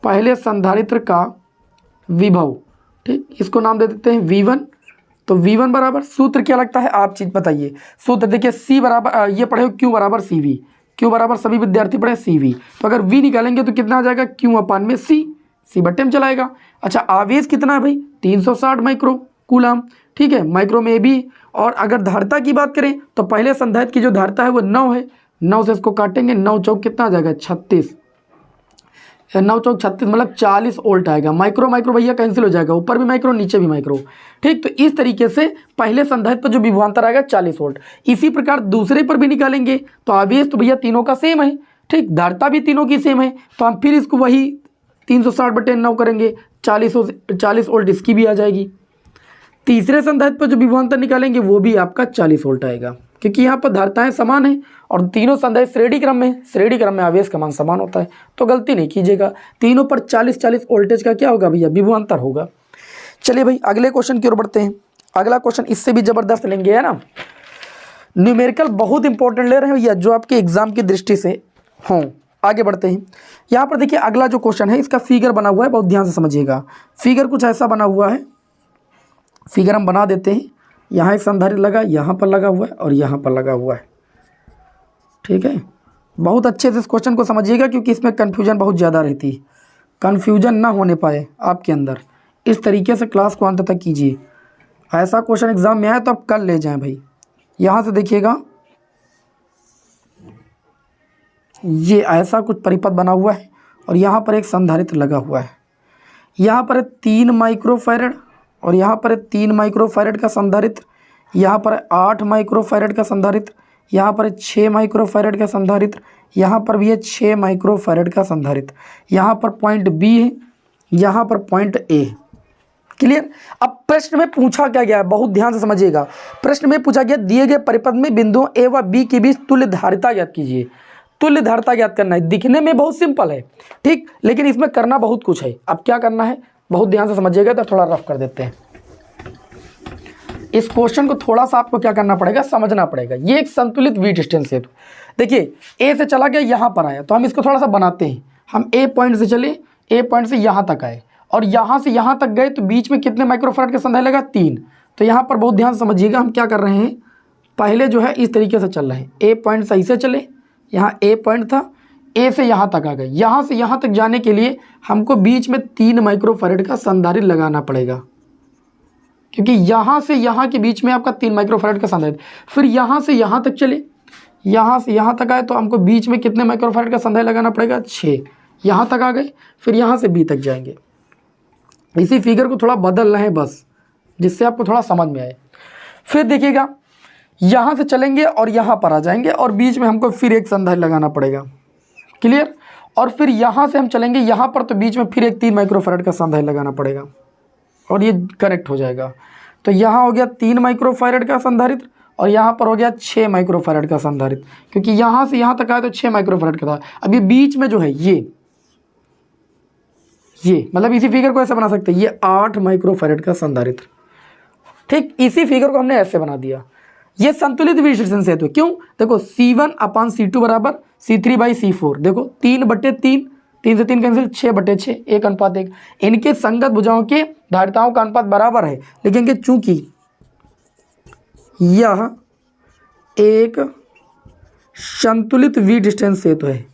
पहले संधारित्र का विभव, ठीक, इसको नाम दे देते हैं V1। तो V1 बराबर सूत्र क्या लगता है, आप चीज बताइए। सूत्र देखिए C बराबर, ये पढ़े Q बराबर CV, Q बराबर सभी विद्यार्थी पढ़े CV। तो अगर V निकालेंगे तो कितना आ जाएगा, Q/C, C बट्टे में चलाएगा। अच्छा आवेश कितना है भाई, 360 माइक्रो कूलाम, ठीक है, माइक्रो में भी। और अगर धारिता की बात करें तो पहले संधारित्र की जो धारिता है वो 9 है, 9 से इसको काटेंगे, 9 चौक कितना आ जाएगा 36, 9 चौक 36 मतलब 40 वोल्ट आएगा। माइक्रो माइक्रो भैया कैंसिल हो जाएगा, ऊपर भी माइक्रो नीचे भी माइक्रो। ठीक, तो इस तरीके से पहले संधारित्र पर जो विभवांतर आएगा 40 वोल्ट। इसी प्रकार दूसरे पर भी निकालेंगे तो आवेश तो भैया तीनों का सेम है, ठीक, धारिता भी तीनों की सेम है, तो हम फिर इसको वही 360/9 करेंगे, 40 वोल्ट इसकी भी आ जाएगी। तीसरे संधारित्र पर जो विभवांतर निकालेंगे वो भी आपका 40 वोल्ट आएगा क्योंकि यहाँ पर धारिताएं समान हैं और तीनों संधारित्र श्रेणी क्रम में आवेश का मान समान होता है। तो गलती नहीं कीजिएगा, तीनों पर 40 वोल्टेज का क्या होगा भैया, विभवांतर होगा। चलिए भाई अगले क्वेश्चन की ओर बढ़ते हैं। अगला क्वेश्चन इससे भी जबरदस्त लेंगे, है ना, न्यूमेरिकल बहुत इंपॉर्टेंट ले रहे हैं भैया जो आपके एग्जाम की दृष्टि से हों। आगे बढ़ते हैं, यहाँ पर देखिए अगला जो क्वेश्चन है इसका फिगर बना हुआ है, बहुत ध्यान से समझिएगा। फिगर कुछ ऐसा बना हुआ है, फिगर हम बना देते हैं। यहाँ एक संधारित्र लगा, यहाँ पर लगा हुआ है और यहाँ पर लगा हुआ है, ठीक है। बहुत अच्छे से इस क्वेश्चन को समझिएगा क्योंकि इसमें कन्फ्यूजन बहुत ज़्यादा रहती है, कन्फ्यूजन ना होने पाए आपके अंदर, इस तरीके से क्लास को अंत तक कीजिए। ऐसा क्वेश्चन एग्जाम में आए तो आप कल ले जाएं भाई। यहाँ से देखिएगा, ये ऐसा कुछ परिपथ बना हुआ है और यहाँ पर एक संधारित्र लगा हुआ है। यहाँ पर 3 माइक्रोफैरेड और यहाँ पर 3 माइक्रोफैरेड का संधारित्र, यहाँ पर 8 माइक्रोफैरेड का संधारित्र, यहाँ पर 6 माइक्रोफैरेड का संधारित्र, यहाँ पर भी है 6 माइक्रोफैरेड का संधारित्र। यहाँ पर पॉइंट B है, यहाँ पर पॉइंट A। क्लियर। अब प्रश्न में पूछा क्या गया है, बहुत ध्यान से समझिएगा। प्रश्न में पूछा गया दिए गए परिपथ में बिंदुओं A व B के बीच तुल्य धारिता ज्ञात कीजिए। तुल्य धारिता ज्ञात करना है, दिखने में बहुत सिंपल है, ठीक, लेकिन इसमें करना बहुत कुछ है। अब क्या करना है बहुत ध्यान से समझिएगा, तो थोड़ा रफ कर देते हैं। इस क्वेश्चन को थोड़ा सा आपको क्या करना पड़ेगा, समझना पड़ेगा। ये एक संतुलित वी डिस्टेंस है। देखिए ए से चला गया, यहाँ पर आया, तो हम इसको थोड़ा सा बनाते हैं। हम ए पॉइंट से चले, ए पॉइंट से यहाँ तक आए और यहाँ से यहाँ तक गए, तो बीच में कितने माइक्रोफैराड का संधारित्र लगा, 3। तो यहाँ पर बहुत ध्यान से समझिएगा, हम क्या कर रहे हैं, पहले जो है इस तरीके से चल रहे हैं। ए पॉइंट सही से चले, यहाँ ए पॉइंट था, ए से यहाँ तक आ गए। यहाँ से यहाँ तक जाने के लिए हमको बीच में 3 माइक्रोफैराड का संधारित्र लगाना पड़ेगा, क्योंकि यहाँ से यहाँ के बीच में आपका 3 माइक्रोफैराड का संधारित्र। फिर यहाँ से यहाँ तक चले, यहाँ से यहाँ तक आए, तो हमको बीच में कितने माइक्रोफैराड का संधारित्र लगाना पड़ेगा, 6। यहाँ तक आ गए, फिर यहाँ से बी तक जाएंगे। इसी फिगर को थोड़ा बदलना है बस, जिससे आपको थोड़ा समझ में आए। फिर देखिएगा यहाँ से चलेंगे और यहाँ पर आ जाएंगे और बीच में हमको फिर एक संधारित्र लगाना पड़ेगा। क्लियर। और फिर यहाँ से हम चलेंगे यहाँ पर, तो बीच में फिर एक 3 माइक्रोफैराड का संधारित्र लगाना पड़ेगा और ये कनेक्ट हो जाएगा। तो यहाँ हो गया 3 माइक्रोफैराड का संधारित्र और यहाँ पर हो गया 6 माइक्रोफैराड का संधारित्र, क्योंकि यहाँ से यहाँ तक आया तो 6 माइक्रोफैराड का था। अब ये बीच में जो है ये मतलब इसी फिगर को ऐसे बना सकते हैं, ये 8 माइक्रोफैराड का संधारित्र। ठीक, इसी फिगर को हमने ऐसे बना दिया। ये संतुलित विश्लेषण सेतु है। क्यों? देखो C1/C2 बराबर C3/C4। देखो 3/3, 3 से 3 कैंसिल, 6/6, 1:1। इनके संगत भुजाओं के धारिताओं का अनुपात बराबर है। लिखेंगे चूंकि यह एक संतुलित विडिस्टेंस सेतु है,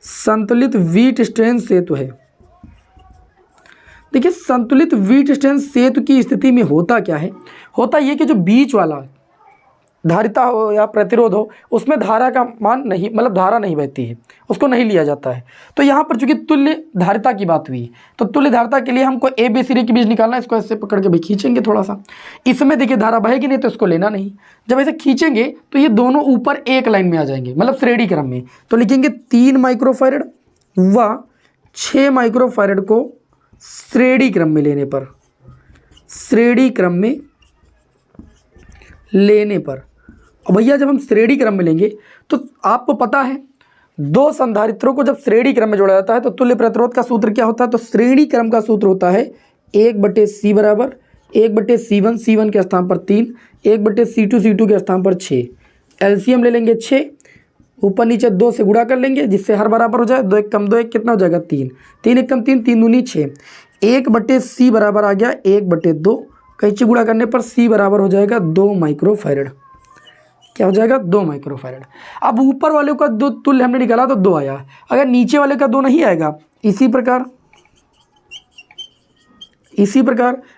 संतुलित विडिस्टेंस सेतु है। देखिए संतुलित विडिस्टेंस सेतु की स्थिति में होता क्या है, होता ये कि जो बीच वाला धारिता हो या प्रतिरोध हो, उसमें धारा का मान नहीं, मतलब धारा नहीं बहती है, उसको नहीं लिया जाता है। तो यहाँ पर चूंकि तुल्य धारिता की बात हुई, तो तुल्य धारिता के लिए हमको ABCD के बीच निकालना है। इसको ऐसे पकड़ के भी खींचेंगे थोड़ा सा, इसमें देखिए धारा बहेगी नहीं तो इसको लेना नहीं। जब ऐसे खींचेंगे तो ये दोनों ऊपर एक लाइन में आ जाएंगे, मतलब श्रेणी क्रम में। तो लिखेंगे 3 माइक्रोफैराड व 6 माइक्रोफैराड को श्रेणी क्रम में लेने पर, श्रेणी क्रम में लेने पर। और भैया जब हम श्रेणी क्रम में लेंगे तो आपको पता है 2 संधारित्रों को जब श्रेणी क्रम में जोड़ा जाता है तो तुल्य प्रतिरोध का सूत्र क्या होता है? तो श्रेणी क्रम का सूत्र होता है 1/C बराबर 1/C1, C1 के स्थान पर 3, 1/C2, C2 के स्थान पर 6। एलसीएम ले लेंगे 6, ऊपर नीचे 2 से गुणा कर लेंगे जिससे हर बराबर हो जाए। 2 1 कम 2 1 कितना हो जाएगा? 3, 3 1 कम 3, 3 दूनी 6। 1/C बराबर आ गया 1/2, कैंची गुणा करने पर C बराबर हो जाएगा 2 माइक्रोफैराड। क्या हो जाएगा? 2 माइक्रोफैराड। अब ऊपर वाले का 2 तुल्य हमने निकाला तो 2 आया, अगर नीचे वाले का 2 नहीं आएगा, इसी प्रकार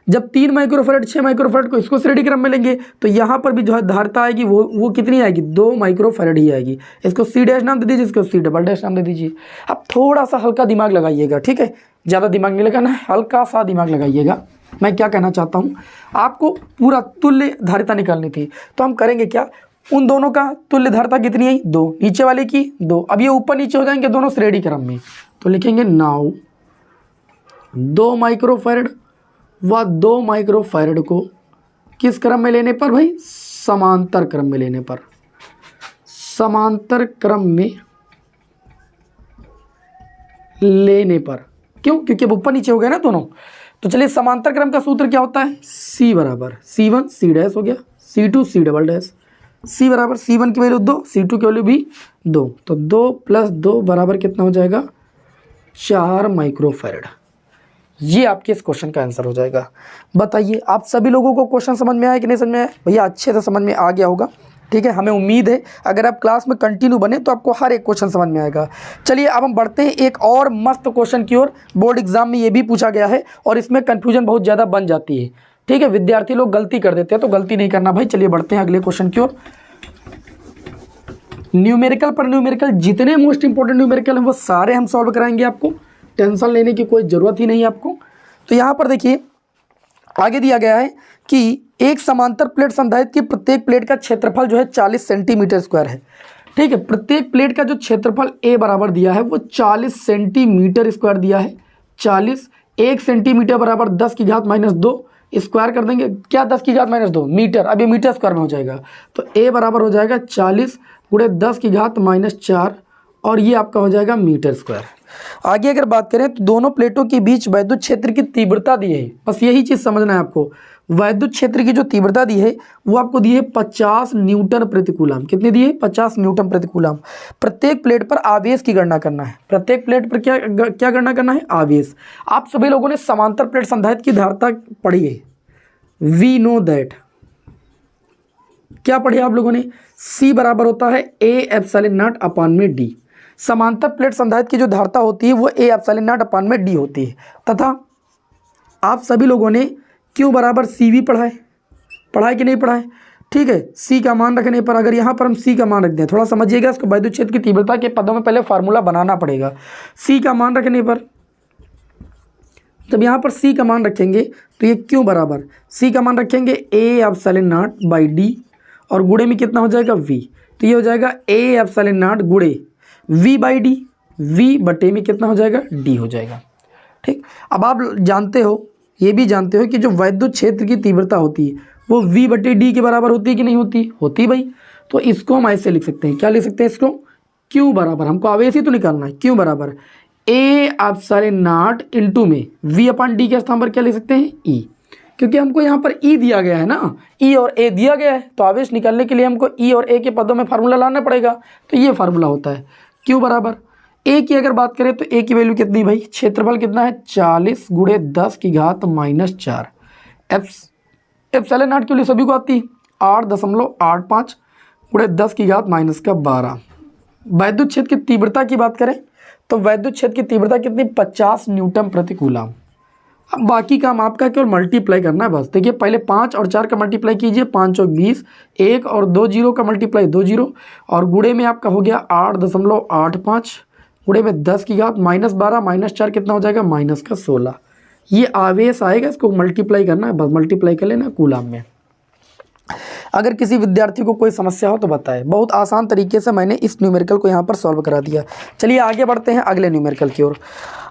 जब 3 माइक्रोफैराड 6 माइक्रोफैराड को इसको श्रेणी क्रम में लेंगे तो यहाँ पर भी जो है धारिता आएगी वो कितनी आएगी? 2 माइक्रोफैराड ही आएगी। इसको C' नाम दे दीजिए, इसको C" नाम दे दीजिए। अब थोड़ा सा हल्का दिमाग लगाइएगा, ठीक है, ज़्यादा दिमाग नहीं लगाना है, हल्का सा दिमाग लगाइएगा। मैं क्या कहना चाहता हूँ, आपको पूरा तुल्य धारिता निकालनी थी, तो हम करेंगे क्या, उन दोनों का तुल्य धारिता कितनी है? 2, नीचे वाले की 2। अब ये ऊपर नीचे हो जाएंगे दोनों श्रेणी क्रम में, तो लिखेंगे नाउ 2 माइक्रोफैराड व 2 माइक्रोफैराड को किस क्रम में लेने पर भाई? समांतर क्रम में लेने पर, समांतर क्रम में लेने पर। क्यों? क्योंकि अब ऊपर नीचे हो गए ना दोनों। तो चलिए समांतर क्रम का सूत्र क्या होता है? C बराबर C1 C' हो गया, C2 C'। C बराबर C1 की वैल्यू 2, C2 की वैल्यू भी 2, तो 2 + 2 बराबर कितना हो जाएगा? 4 माइक्रोफैराड। ये आपके इस क्वेश्चन का आंसर हो जाएगा। बताइए आप सभी लोगों को क्वेश्चन समझ में आया कि नहीं समझ में आया? भैया अच्छे से समझ में आ गया होगा, ठीक है, हमें उम्मीद है अगर आप क्लास में कंटिन्यू बने तो आपको हर एक क्वेश्चन समझ में आएगा। चलिए अब हम बढ़ते हैं एक और मस्त क्वेश्चन की ओर। बोर्ड एग्जाम में ये भी पूछा गया है और इसमें कन्फ्यूजन बहुत ज़्यादा बन जाती है, ठीक है, विद्यार्थी लोग गलती कर देते हैं, तो गलती नहीं करना भाई। चलिए बढ़ते हैं अगले क्वेश्चन की ओर। न्यूमेरिकल पर न्यूमेरिकल, जितने मोस्ट इंपॉर्टेंट न्यूमेरिकल हैं वो सारे हम सॉल्व कराएंगे, आपको टेंशन लेने की कोई ज़रूरत ही नहीं है आपको। तो यहाँ पर देखिए आगे दिया गया है कि एक समांतर प्लेट संधारित्र की प्रत्येक प्लेट का क्षेत्रफल जो है 40 सेंटीमीटर स्क्वायर है, ठीक है। प्रत्येक प्लेट का जो क्षेत्रफल A बराबर दिया है वो 40 सेंटीमीटर स्क्वायर दिया है। 40, 1 सेंटीमीटर बराबर 10 की घात -2 स्क्वायर कर देंगे, क्या 10 की घात -2 मीटर, अब ये मीटर स्क्वायर में हो जाएगा। तो A बराबर हो जाएगा 40 × 10 की घात -4 और ये आपका हो जाएगा मीटर स्क्वायर। आगे अगर बात करें तो दोनों प्लेटों के बीच वैद्युत क्षेत्र की तीव्रता दी है, बस यही चीज़ समझना है आपको। वैद्युत क्षेत्र की जो तीव्रता दी है वो आपको दी है 50 न्यूटन प्रति कूलम। कितनी दी है? 50 न्यूटन प्रति कूलम। प्रत्येक प्लेट पर आवेश की गणना करना है। प्रत्येक प्लेट पर क्या गणना करना है? आवेश। आप सभी लोगों ने समांतर प्लेट संधारित्र की धारिता पढ़ी है, वी नो दैट। क्या पढ़ी आप लोगों ने? C बराबर होता है A/0/D। समांतर प्लेट संधारित्र की जो धारिता होती है वो A/0/D होती है। तथा आप सभी लोगों ने Q बराबर CV पढ़ा है कि नहीं पढ़ा है? ठीक है। सी का मान रखने पर अगर यहाँ पर हम सी का मान रख दें, थोड़ा समझिएगा इसको, वैद्युत क्षेत्र की तीव्रता के पदों में पहले फार्मूला बनाना पड़ेगा। सी का मान रखने पर, जब यहाँ पर सी का मान रखेंगे तो ये क्यों बराबर, सी का मान रखेंगे A epsilon not by D और गुणे में कितना हो जाएगा वी, तो ये हो जाएगा ए एप्सिलॉन नॉट गुणे वी बाई डी, वी बटे में कितना हो जाएगा डी हो जाएगा। ठीक, अब आप जानते हो, ये भी जानते हो कि जो वैद्युत क्षेत्र की तीव्रता होती है वो v बटे डी के बराबर होती है कि नहीं होती, होती भाई। तो इसको हम ऐसे लिख सकते हैं, क्या लिख सकते हैं इसको, Q बराबर, हमको आवेश ही तो निकालना है, Q बराबर ए एप्सिलॉन नॉट इंटू में v अपन डी के स्थान पर क्या लिख सकते हैं E, क्योंकि हमको यहाँ पर E दिया गया है ना, E और A दिया गया है, तो आवेश निकालने के लिए हमको E और A के पदों में फार्मूला लाना पड़ेगा, तो ये फार्मूला होता है Q बराबर A की अगर बात करें तो A की वैल्यू कितनी भाई, क्षेत्रफल कितना है 40 गुणे 10 की घात -4, एप्सिलॉन नॉट के लिए सभी को आती है 8.85 गुणे 10 की घात -12। वैद्युत क्षेत्र की तीव्रता की बात करें तो वैद्युत क्षेत्र की तीव्रता कितनी 50 न्यूटन प्रति कूलम। अब बाकी काम आपका केवल मल्टीप्लाई करना है बस। देखिए पहले 5 और 4 का मल्टीप्लाई कीजिए, 5 और 20, 1 और 2 जीरो का मल्टीप्लाई 2 जीरो, और गुणे में आपका हो गया 8.85 गुणे में 10 की घात -12 -4 कितना हो जाएगा -16। ये आवेश आएगा, इसको मल्टीप्लाई करना है बस, मल्टीप्लाई कर लेना कूलम में। अगर किसी विद्यार्थी को कोई समस्या हो तो बताएं, बहुत आसान तरीके से मैंने इस न्यूमेरिकल को यहाँ पर सॉल्व करा दिया। चलिए आगे बढ़ते हैं अगले न्यूमेरिकल की ओर।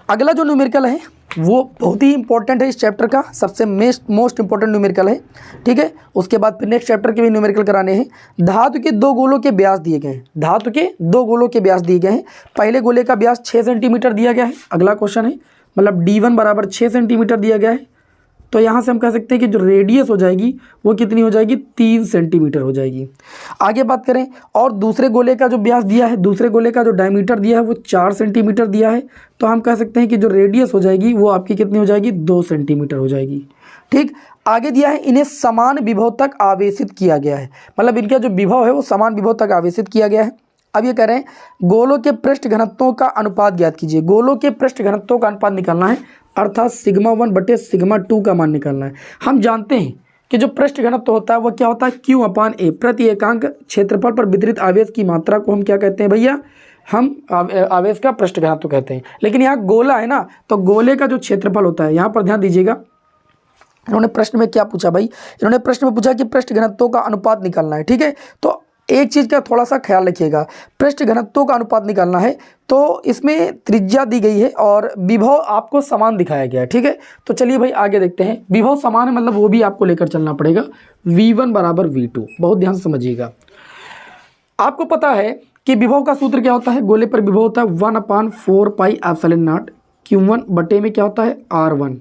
अगला जो न्यूमेरिकल है वो बहुत ही इंपॉर्टेंट है, इस चैप्टर का सबसे मोस्ट इंपॉर्टेंट न्यूमेरिकल है। ठीक है, उसके बाद फिर नेक्स्ट चैप्टर के भी न्यूमेरिकल कराने हैं। धातु के दो गोलों के व्यास दिए गए हैं, धातु के दो गोलों के व्यास दिए गए हैं। पहले गोले का व्यास 6 सेंटीमीटर दिया गया है, अगला क्वेश्चन है, मतलब D1 बराबर 6 सेंटीमीटर दिया गया है। तो यहाँ से हम कह सकते हैं कि जो रेडियस हो जाएगी वो कितनी हो जाएगी 3 सेंटीमीटर हो जाएगी। आगे बात करें, और दूसरे गोले का जो व्यास दिया है, दूसरे गोले का जो डायमीटर दिया है वो 4 सेंटीमीटर दिया है, तो हम कह सकते हैं कि जो रेडियस हो जाएगी वो आपकी कितनी हो जाएगी 2 सेंटीमीटर हो जाएगी। ठीक, आगे दिया है इन्हें समान विभव तक आवेशित किया गया है, मतलब इनका जो विभव है वो समान विभव तक आवेशित किया गया है। अब ये कह रहे हैं गोलों के पृष्ठ घनत्वों का अनुपात ज्ञात कीजिए, गोलों के पृष्ठ घनत्वों का अनुपात निकालना है, अर्थात σ1 बटे σ2 का मान निकालना है। हम जानते हैं कि जो पृष्ठ घनत्व होता है वो क्या होता है Q/A, प्रति एकांक क्षेत्रफल पर वितरित आवेश की मात्रा को हम क्या कहते हैं भैया, हम आवेश का पृष्ठ घनत्व कहते हैं। लेकिन यहाँ गोला है ना, तो गोले का जो क्षेत्रफल होता है, यहाँ पर ध्यान दीजिएगा, इन्होंने प्रश्न में क्या पूछा भाई, इन्होंने प्रश्न में पूछा कि पृष्ठ घनत्वों का अनुपात निकालना है। ठीक है, तो एक चीज़ का थोड़ा सा ख्याल रखिएगा, पृष्ठ घनत्वों का अनुपात निकालना है तो इसमें त्रिज्या दी गई है और विभव आपको समान दिखाया गया है। ठीक है, तो चलिए भाई आगे देखते हैं। विभव समान है मतलब वो भी आपको लेकर चलना पड़ेगा, V1 बराबर V2, बहुत ध्यान से समझिएगा। आपको पता है कि विभव का सूत्र क्या होता है, गोले पर विभव होता है 1/4 पाई एप्सिलॉन नॉट Q1 बटे में क्या होता है R1।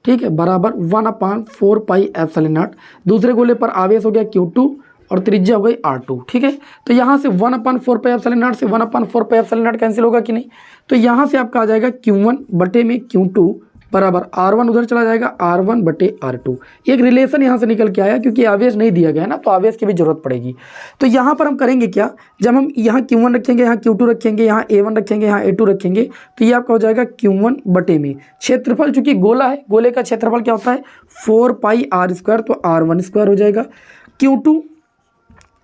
ठीक है, बराबर 1/4 पाई एप्सिलॉन नॉट, दूसरे गोले पर आवेश हो गया Q2 और त्रिज्या हो गई R2। ठीक है, तो यहाँ से 1/4 पाई एप्सिलॉन नॉट से 1/4 पाई एप्सिलॉन नॉट कैंसिल होगा कि नहीं, तो यहाँ से आपका आ जाएगा Q1 बटे में Q2 बराबर R1 उधर चला जाएगा R1 बटे R2। एक रिलेशन यहाँ से निकल के आया, क्योंकि आवेश नहीं दिया गया है ना, तो आवेश की भी जरूरत पड़ेगी। तो यहाँ पर हम करेंगे क्या, जब हम यहाँ Q1 रखेंगे, यहाँ Q2 रखेंगे, यहाँ A1 रखेंगे, यहाँ A2 रखेंगे, तो ये आपका हो जाएगा Q1 बटे में क्षेत्रफल, चूंकि गोला है, गोले का क्षेत्रफल क्या होता है 4 पाई R², तो R1² हो जाएगा। Q2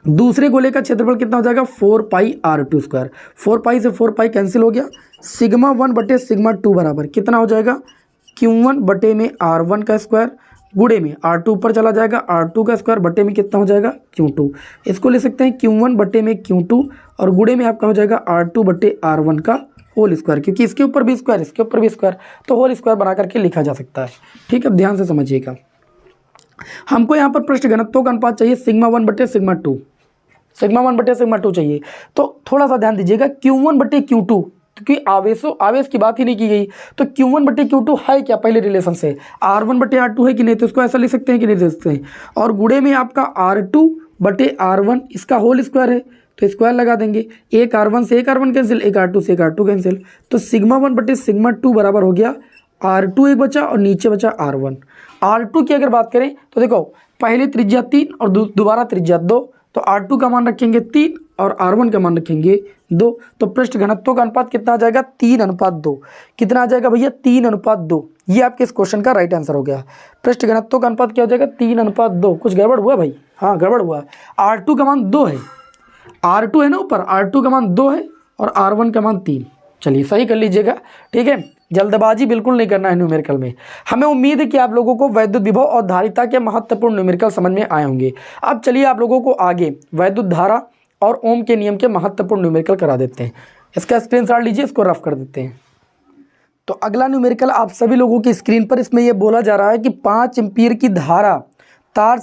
दूसरे गोले का क्षेत्रफल कितना हो जाएगा 4 पाई R2², 4 पाई से 4 पाई कैंसिल हो गया, σ1 बटे σ2 बराबर कितना हो जाएगा Q1 बटे में R1 का स्क्वायर, गुणे में R2 ऊपर चला जाएगा, R2 का स्क्वायर बटे में कितना हो जाएगा Q2। इसको ले सकते हैं Q1 बटे में Q2 और गुणे में आपका हो जाएगा R2 बटे R1 का होल स्क्वायर, क्योंकि इसके ऊपर भी स्क्वायर, इसके ऊपर भी स्क्वायर, तो होल स्क्वायर बना करके लिखा जा सकता है। ठीक है, ध्यान से समझिएगा। हमको यहाँ पर पृष्ठ घनत्वों का अनुपात चाहिए σ1 बटे σ2, σ1 बटे σ2 चाहिए, तो थोड़ा सा ध्यान दीजिएगा Q1 बटे Q2, क्योंकि आवेश की बात ही नहीं की गई, तो Q1 बटे Q2 है क्या पहले रिलेशन से, R1 बटे R2 है कि नहीं, तो इसको ऐसा लिख सकते हैं कि नहीं लिख सकते हैं, और गुणे में आपका R2 बटे R1 इसका होल स्क्वायर है, तो स्क्वायर लगा देंगे, एक R1 से एक R1 कैंसिल, एक R2 से एक R2 कैंसिल, तो σ1 बटे σ2 बराबर हो गया R2 एक बचा और नीचे बचा R1। R2 की अगर बात करें तो देखो पहले त्रिज्या 3 और दोबारा त्रिज्या 2, तो R2 का मान रखेंगे 3 और R1 का मान रखेंगे 2, तो पृष्ठ घनत्व का अनुपात कितना आ जाएगा 3:2। कितना आ जाएगा भैया 3:2। ये आपके इस क्वेश्चन का राइट आंसर हो गया। पृष्ठ घनत्व का अनुपात क्या हो जाएगा 3:2। कुछ गड़बड़ हुआ भाई, हाँ गड़बड़ हुआ है, R2 का मान 2 है, R2 है ना ऊपर, R2 का मान 2 है और R1 का मान 3। चलिए सही कर लीजिएगा, ठीक है। जल्दबाजी बिल्कुल नहीं करना है न्यूमेरिकल में। हमें उम्मीद है कि आप लोगों को वैद्युत विभव और धारिता के महत्वपूर्ण न्यूमेरिकल समझ में आए होंगे। अब चलिए आप लोगों को आगे वैद्युत धारा और ओम के नियम के महत्वपूर्ण न्यूमेरिकल करा देते हैं। इसका स्क्रीनशॉट लीजिए, इसको रफ कर देते हैं। तो अगला न्यूमेरिकल आप सभी लोगों की स्क्रीन पर, इसमें यह बोला जा रहा है कि 5 एम्पीयर की धारा तार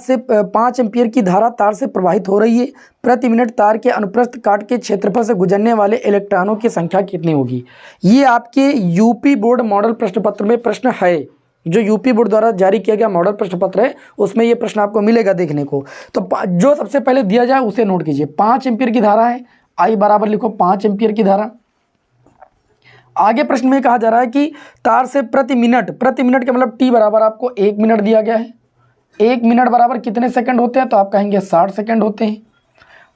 से प्रवाहित हो रही है। प्रति मिनट तार के अनुप्रस्थ काट के क्षेत्रफल से गुजरने वाले इलेक्ट्रॉनों की संख्या कितनी होगी। ये आपके यूपी बोर्ड मॉडल प्रश्न पत्र में प्रश्न है, जो यूपी बोर्ड द्वारा जारी किया गया मॉडल प्रश्न पत्र है, उसमें ये प्रश्न आपको मिलेगा देखने को। तो जो सबसे पहले दिया जाए उसे नोट कीजिए। 5 एम्पीयर की धारा है, आई बराबर लिखो 5 एम्पीयर की धारा। आगे प्रश्न में कहा जा रहा है कि तार से प्रति मिनट का मतलब टी बराबर आपको 1 मिनट दिया गया है। 1 मिनट बराबर कितने सेकंड होते हैं, तो आप कहेंगे 60 सेकंड होते हैं।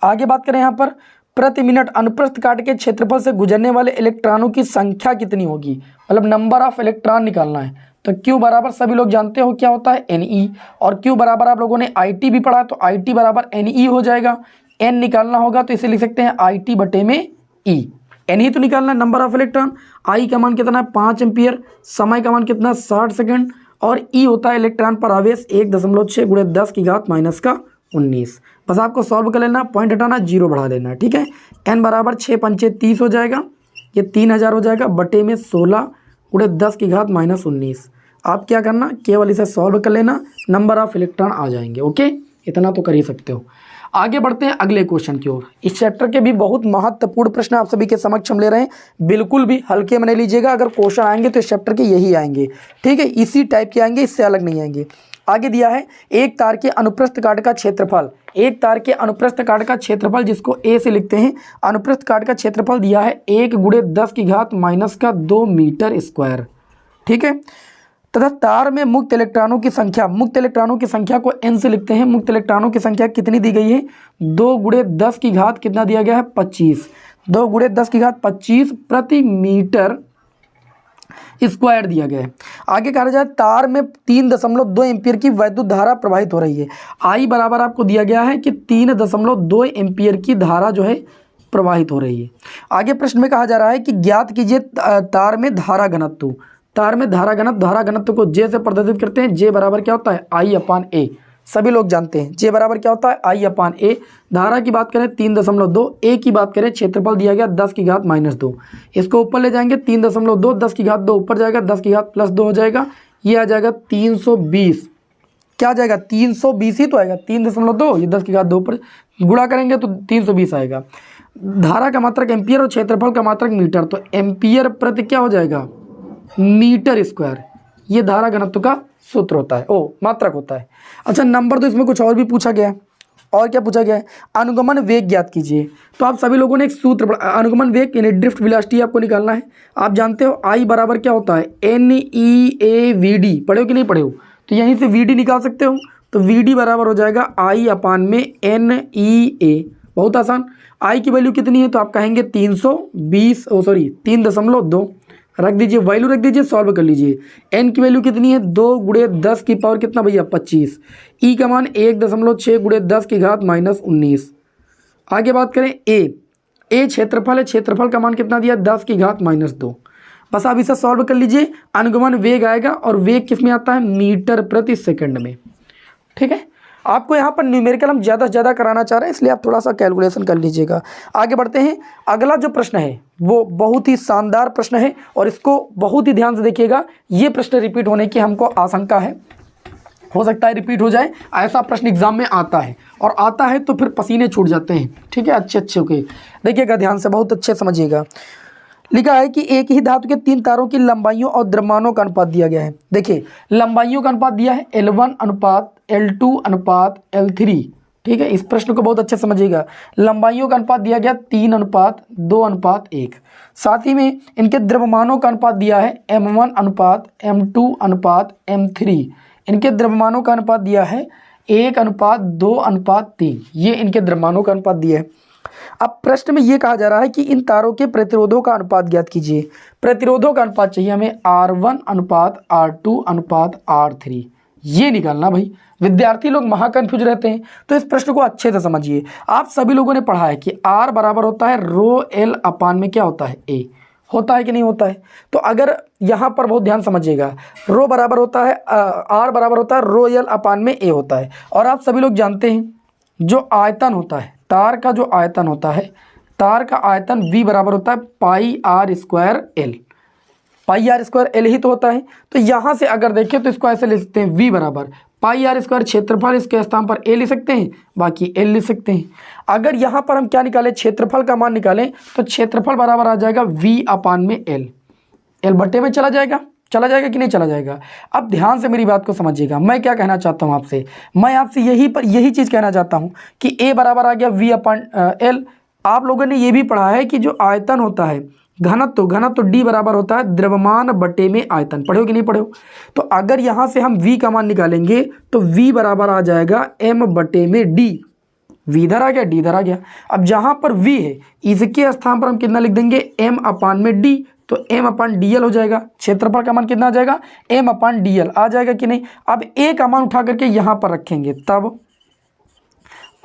आगे बात करें यहाँ पर, प्रति मिनट अनुप्रस्थ काट के क्षेत्रफल से गुजरने वाले इलेक्ट्रॉनों की संख्या कितनी होगी, मतलब नंबर ऑफ इलेक्ट्रॉन निकालना है। तो Q बराबर सभी लोग जानते हो क्या होता है, Ne, और Q बराबर आप लोगों ने IT भी पढ़ा, तो IT बराबर Ne हो जाएगा। N निकालना होगा तो इसे लिख सकते हैं IT बटे में E। N तो निकालना है, नंबर ऑफ इलेक्ट्रॉन। I का मान कितना है 5 एम्पियर, समय का मान कितना 60 सेकंड, और E होता है इलेक्ट्रॉन पर आवेश 1.6 × 10 की घात -19। बस आपको सॉल्व कर लेना, पॉइंट हटाना, 0 बढ़ा देना, ठीक है। N बराबर 6 पंचे 30 हो जाएगा, ये 3000 हो जाएगा, बटे में 16 × 10 की घात -19। आप क्या करना, केवल इसे सॉल्व कर लेना, नंबर ऑफ इलेक्ट्रॉन आ जाएंगे। ओके, इतना तो कर ही सकते हो। आगे बढ़ते हैं अगले क्वेश्चन की ओर। इस चैप्टर के भी बहुत महत्वपूर्ण प्रश्न आप सभी के समक्ष हम ले रहे हैं, बिल्कुल भी हल्के में नहीं लीजिएगा। अगर क्वेश्चन आएंगे तो इस चैप्टर के यही आएंगे, ठीक है, इसी टाइप के आएंगे, इससे अलग नहीं आएंगे। आगे दिया है एक तार के अनुप्रस्थ काट का क्षेत्रफल, एक तार के अनुप्रस्थ काट का क्षेत्रफल जिसको ए से लिखते हैं, अनुप्रस्थ काट का क्षेत्रफल दिया है 1 × 10 की घात -2 मीटर स्क्वायर, ठीक है। तथा तार में मुक्त इलेक्ट्रॉनों की संख्या, मुक्त इलेक्ट्रॉनों की संख्या को n से लिखते हैं। मुक्त इलेक्ट्रॉनों की संख्या कितनी दी गई है, 2 × 10 की घात कितना दिया गया है 25, 2 × 10 की घात 25 प्रति मीटर स्क्वायर दिया गया है। आगे कहा जाए तार में 3.2 एम्पियर की वैद्युत धारा प्रवाहित हो रही है। आई बराबर आपको दिया गया है कि 3.2 एम्पियर की धारा जो है प्रवाहित हो रही है। आगे प्रश्न में कहा जा रहा है कि ज्ञात कीजिए तार में धारा घनत्व। तार में धारा घनत्व को J से प्रदर्शित करते हैं। J बराबर क्या होता है I/A, सभी लोग जानते हैं J बराबर क्या होता है I/A। धारा की बात करें 3.2, A की बात करें क्षेत्रफल दिया गया 10 की घात -2, इसको ऊपर ले जाएंगे 3.2, 10 की घात 2 ऊपर जाएगा, 10 की घात +2 हो जाएगा, ये आ जाएगा 320। क्या आ जाएगा 320 ही तो आएगा, 3.2 ये 10 की घात 2 ऊपर गुणा करेंगे तो 320 आएगा। धारा का मात्रक एम्पियर और क्षेत्रफल का मात्रक मीटर, तो एम्पियर प्रति क्या हो जाएगा मीटर स्क्वायर, ये धारा घनत्व का सूत्र होता है, मात्रक होता है। अच्छा नंबर तो इसमें कुछ और भी पूछा गया है, और क्या पूछा गया है, अनुगमन वेग ज्ञात कीजिए। तो आप सभी लोगों ने एक सूत्र पढ़ा, अनुगमन वेग यानी ड्रिफ्ट वेलोसिटी आपको निकालना है। आप जानते हो I बराबर क्या होता है NEAVD, पढ़े हो कि नहीं पढ़े हो, तो यहीं से VD निकाल सकते हो। तो VD बराबर हो जाएगा I/NEA, बहुत आसान। I की वैल्यू कितनी है, तो आप कहेंगे 3.2 रख दीजिए, वैल्यू रख दीजिए, सॉल्व कर लीजिए। n की वैल्यू कितनी है 2 × 10 की पावर कितना भैया 25, E का मान 1.6 × 10 की घात -19। आगे बात करें A क्षेत्रफल है, क्षेत्रफल का मान कितना दिया 10 की घात -2। बस आप इसे सॉल्व कर लीजिए, अनुगमन वेग आएगा, और वेग किस में आता है मीटर प्रति सेकंड में, ठीक है। आपको यहाँ पर न्यूमेरिकल हम ज़्यादा से ज़्यादा कराना चाह रहे हैं, इसलिए आप थोड़ा सा कैलकुलेशन कर लीजिएगा। आगे बढ़ते हैं, अगला जो प्रश्न है वो बहुत ही शानदार प्रश्न है, और इसको बहुत ही ध्यान से देखिएगा। ये प्रश्न रिपीट होने की हमको आशंका है, हो सकता है रिपीट हो जाए, ऐसा प्रश्न एग्जाम में आता है, और आता है तो फिर पसीने छूट जाते हैं, ठीक है। अच्छे ओके, देखिएगा ध्यान से, बहुत अच्छे समझिएगा। लिखा है कि एक ही धातु के 3 तारों की लंबाइयों और द्रव्यमानों का अनुपात दिया गया है। देखिए लंबाइयों का अनुपात दिया है L1:L2:L3, ठीक है। इस प्रश्न को बहुत अच्छे समझिएगा। लंबाइयों का अनुपात दिया गया 3:2:1। साथ ही में इनके द्रव्यमानों का अनुपात दिया है M1:M2:M3। इनके द्रव्यमानों का अनुपात दिया है 1:2:3। ये इनके द्रव्यमानों का अनुपात दिया है। अब प्रश्न में ये कहा जा रहा है कि इन तारों के प्रतिरोधों का अनुपात ज्ञात कीजिए। प्रतिरोधों का अनुपात चाहिए हमें R1:R2:R3, ये निकालना भाई। विद्यार्थी लोग महा कंफ्यूज रहते हैं, तो इस प्रश्न को अच्छे से समझिए। आप सभी लोगों ने पढ़ा है कि R बराबर होता है रो एल अपान में क्या होता है ए, होता है कि नहीं होता है। तो अगर यहाँ पर बहुत ध्यान समझिएगा, रो बराबर होता है R बराबर होता है रो एल अपान में ए होता है। और आप सभी लोग जानते हैं जो आयतन होता है, तार का जो आयतन होता है, तार का आयतन V बराबर होता है pi R square L, pi R square L ही तो होता है। तो यहाँ से अगर देखें तो इसको ऐसे लिख सकते हैं V बराबर पाई आर स्क्वायर क्षेत्रफल, इसके स्थान पर ए लिख सकते हैं, बाकी एल लिख सकते हैं। अगर यहाँ पर हम क्या निकालें, क्षेत्रफल का मान निकालें, तो क्षेत्रफल बराबर आ जाएगा V अपान में एल, एल बट्टे में चला जाएगा कि नहीं चला जाएगा। अब ध्यान से मेरी बात को समझिएगा, मैं क्या कहना चाहता हूँ आपसे, मैं आपसे यही चीज़ कहना चाहता हूँ कि ए बराबर आ गया V अपान एल। आप लोगों ने ये भी पढ़ा है कि जो आयतन होता है घनत्व डी बराबर होता है द्रव्यमान बटे में आयतन, पढ़े हो कि नहीं पढ़े हो। तो अगर यहाँ से हम V का मान निकालेंगे तो V बराबर आ जाएगा m बटे में डी, V इधर आ गया, डी इधर आ गया। अब जहाँ पर V है इसके स्थान पर हम कितना लिख देंगे, m अपान में डी, तो m अपान डी एल हो जाएगा। क्षेत्रफल का मान कितना आ जाएगा, m अपान डी एल आ जाएगा कि नहीं। अब a का मान उठा करके यहाँ पर रखेंगे, तब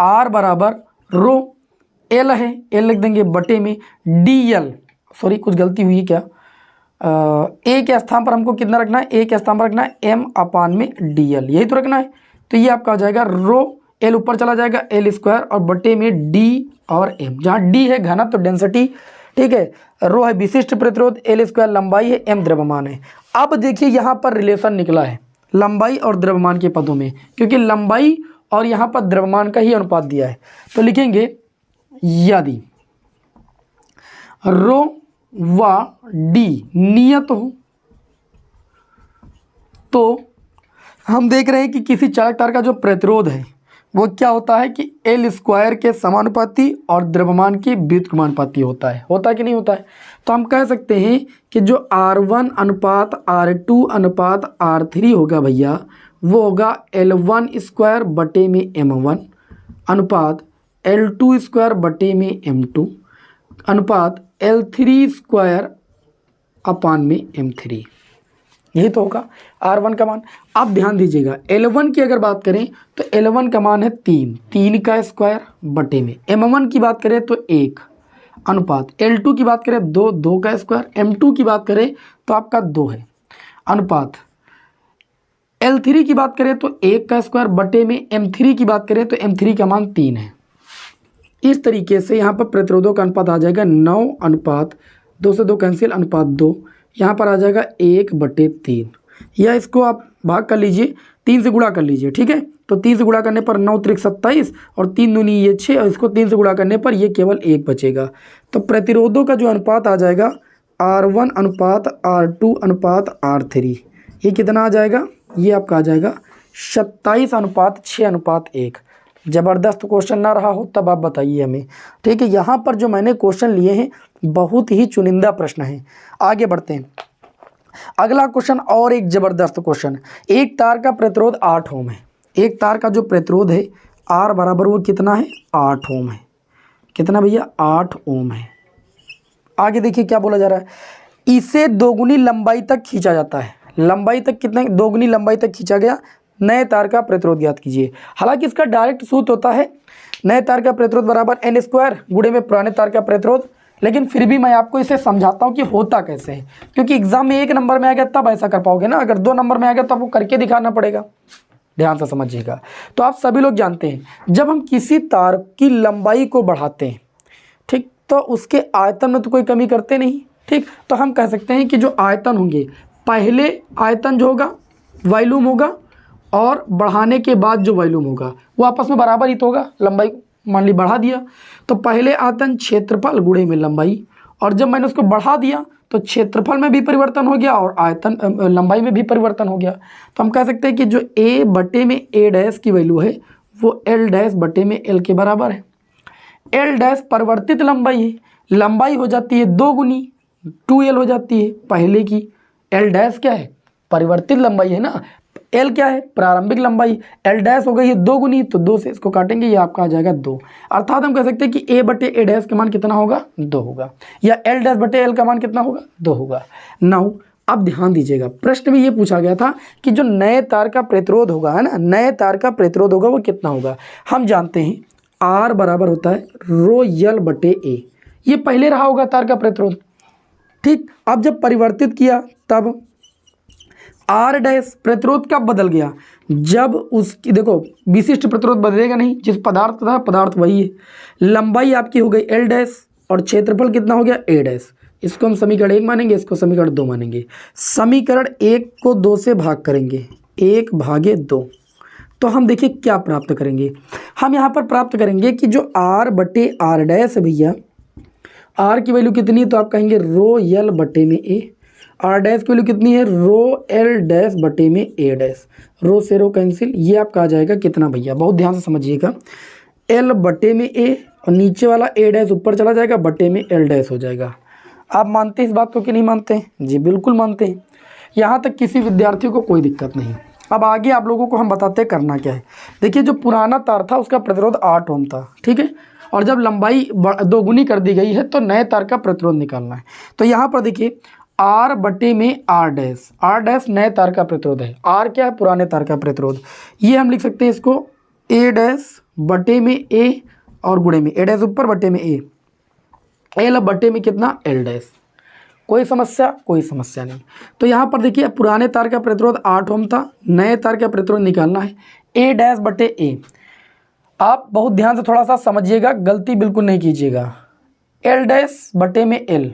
R बराबर रो L है, L लिख देंगे बटे में डी एल, सॉरी कुछ गलती हुई क्या, ए के स्थान पर हमको कितना रखना है, ए के स्थान पर रखना है m अपान में डी एल, यही तो रखना है। तो ये आपका आ जाएगा रो एल ऊपर चला जाएगा एल स्क्वायर और बटे में डी और m, जहाँ डी है घनत्व तो डेंसिटी, ठीक है, रो है विशिष्ट प्रतिरोध, एल स्क्वायर लंबाई है, m द्रव्यमान है। अब देखिए यहाँ पर रिलेशन निकला है लंबाई और द्रव्यमान के पदों में, क्योंकि लंबाई और यहाँ पर द्रव्यमान का ही अनुपात दिया है। तो लिखेंगे यदि रो व डी नियत हो, तो हम देख रहे हैं कि किसी चालक तार का जो प्रतिरोध है वो क्या होता है कि एल स्क्वायर के समानुपाती और द्रव्यमान के व्युत्क्रमानुपाती होता है कि नहीं होता है। तो हम कह सकते हैं कि जो R1 अनुपात R2 अनुपात R3 होगा भैया, वो होगा L1 स्क्वायर बटे में M1 अनुपात L2 स्क्वायर बटे में M2 अनुपात L3 स्क्वायर अपान में M3, यही तो होगा R1 का मान। अब ध्यान दीजिएगा L1 की अगर बात करें तो L1 का मान है 3 का स्क्वायर बटे में, M1 की बात करें तो 1 अनुपात, L2 की बात करें 2 का स्क्वायर, M2 की बात करें तो आपका 2 है अनुपात, L3 की बात करें तो 1 का स्क्वायर बटे में M3 की बात करें तो M3 का मान 3 है। इस तरीके से यहाँ पर प्रतिरोधों का अनुपात आ जाएगा 9 अनुपात 2 से 2 कैंसिल अनुपात 2, यहाँ पर आ जाएगा 1/3, या इसको आप भाग कर लीजिए, 3 से गुणा कर लीजिए, ठीक है। तो 3 से गुणा करने पर 9 त्रिक 27 और 3 दूनी ये 6, और इसको 3 से गुणा करने पर ये केवल 1 बचेगा। तो प्रतिरोधों का जो अनुपात आ जाएगा R1 अनुपात R2 अनुपात R3, ये कितना आ जाएगा, ये आपका आ जाएगा 27 अनुपात 6 अनुपात 1। ज़बरदस्त क्वेश्चन ना रहा हो तब आप बताइए हमें, ठीक है। यहाँ पर जो मैंने क्वेश्चन लिए हैं बहुत ही चुनिंदा प्रश्न हैं। आगे बढ़ते हैं, अगला क्वेश्चन और एक ज़बरदस्त क्वेश्चन। एक तार का प्रतिरोध 8 ओम है, एक तार का जो प्रतिरोध है R बराबर वो कितना है, 8 ओम है। कितना भैया, 8 ओम है। आगे देखिए क्या बोला जा रहा है, इसे दोगुनी लंबाई तक खींचा जाता है। लंबाई तक कितना, दोगुनी लंबाई तक खींचा गया। नए तार का प्रतिरोध ज्ञात कीजिए। हालांकि इसका डायरेक्ट सूत्र होता है नए तार का प्रतिरोध बराबर n स्क्वायर गुणे में पुराने तार का प्रतिरोध, लेकिन फिर भी मैं आपको इसे समझाता हूँ कि होता कैसे है, क्योंकि एग्जाम में 1 नंबर में आ गया तब ऐसा कर पाओगे ना, अगर 2 नंबर में आ गया तो आपको करके दिखाना पड़ेगा। ध्यान से समझिएगा। तो आप सभी लोग जानते हैं जब हम किसी तार की लंबाई को बढ़ाते हैं, ठीक, तो उसके आयतन में तो कोई कमी करते नहीं, ठीक। तो हम कह सकते हैं कि जो आयतन होंगे, पहले आयतन जो होगा वॉल्यूम होगा और बढ़ाने के बाद जो वॉल्यूम होगा वो आपस में बराबर ही तो होगा। लंबाई मान ली बढ़ा दिया तो पहले आयतन क्षेत्रफल गुणे में लंबाई, और जब मैंने उसको बढ़ा दिया तो क्षेत्रफल में भी परिवर्तन हो गया और आयतन लंबाई में भी परिवर्तन हो गया। तो हम कह सकते हैं कि जो a बटे में a डैश की वैल्यू है वो l डैश बटे में l के बराबर है। l डैश परिवर्तित लंबाई है, लंबाई हो जाती है 2 गुनी 2l हो जाती है पहले की। l डैश क्या है, परिवर्तित लंबाई है ना, L क्या है, प्रारंभिक लंबाई। L डैश हो गई है 2 गुनी, तो 2 से इसको काटेंगे, ये आपका आ जाएगा 2। अर्थात हम कह सकते हैं कि a बटे a डैश का मान कितना होगा, 2 होगा, या L डैश बटे L का मान कितना होगा, 2 होगा। नाउ अब ध्यान दीजिएगा, प्रश्न में ये पूछा गया था कि जो नए तार का प्रतिरोध होगा, है ना, नए तार का प्रतिरोध होगा वो कितना होगा। हम जानते हैं R बराबर होता है रो यल बटे ए, ये पहले रहा होगा तार का प्रतिरोध, ठीक। अब जब परिवर्तित किया तब R डैश प्रतिरोध कब बदल गया, जब उसकी देखो विशिष्ट प्रतिरोध बदलेगा नहीं, जिस पदार्थ था पदार्थ वही है। लंबाई आपकी हो गई L डैश और क्षेत्रफल कितना हो गया A डैश। इसको हम समीकरण 1 मानेंगे, इसको समीकरण 2 मानेंगे। समीकरण 1 को 2 से भाग करेंगे, 1/2, तो हम देखिए क्या प्राप्त करेंगे। हम यहाँ पर प्राप्त करेंगे कि जो R बटे R डैश है भैया, R की वैल्यू कितनी है तो आप कहेंगे रो यल बटे में ए, R डैश की वैल्यू कितनी है रो L डैश बटे में A डैश, रो से रो कैंसिल, ये आपका आ जाएगा कितना भैया, बहुत ध्यान से समझिएगा, L बटे में A और नीचे वाला A डैश ऊपर चला जाएगा, बटे में L डैश हो जाएगा। आप मानते हैं इस बात को कि नहीं मानते हैं? जी बिल्कुल मानते हैं, यहाँ तक किसी विद्यार्थी को कोई दिक्कत नहीं। अब आगे आप लोगों को हम बताते हैं करना क्या है। देखिए जो पुराना तार था उसका प्रतिरोध 8 ओम था, ठीक है, और जब लंबाई दोगुनी कर दी गई है तो नए तार का प्रतिरोध निकालना है। तो यहाँ पर देखिए R बटे में R डैश नए तार का प्रतिरोध है, R क्या है पुराने तार का प्रतिरोध, ये हम लिख सकते हैं इसको A डैश बटे में A और गुणे में A डैश ऊपर बटे में A, L बटे में कितना L डैश। कोई समस्या? कोई समस्या नहीं। तो यहाँ पर देखिए पुराने तार का प्रतिरोध 8 ओम था, नए तार का प्रतिरोध निकालना है A डैश बटे A। आप बहुत ध्यान से थोड़ा सा समझिएगा, गलती बिल्कुल नहीं कीजिएगा। L डैश बटे में L,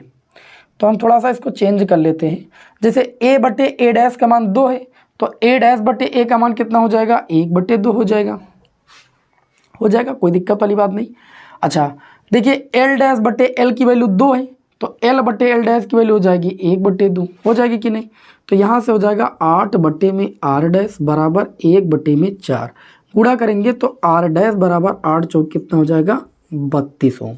तो हम थोड़ा सा इसको चेंज कर लेते हैं। जैसे A बटे A डैश का मान 2 है तो A डैश बटे A का मान कितना हो जाएगा 1/2 हो जाएगा, कोई दिक्कत वाली बात नहीं। अच्छा देखिए L डैश बटे L की वैल्यू 2 है तो L बटे L डैश की वैल्यू हो जाएगी 1/2, हो जाएगी कि नहीं। तो यहाँ से हो जाएगा 8 बटे में R डैश बराबर 1/4, गुणा करेंगे तो R डैश बराबर 8 चौक कितना हो जाएगा 32 ओम।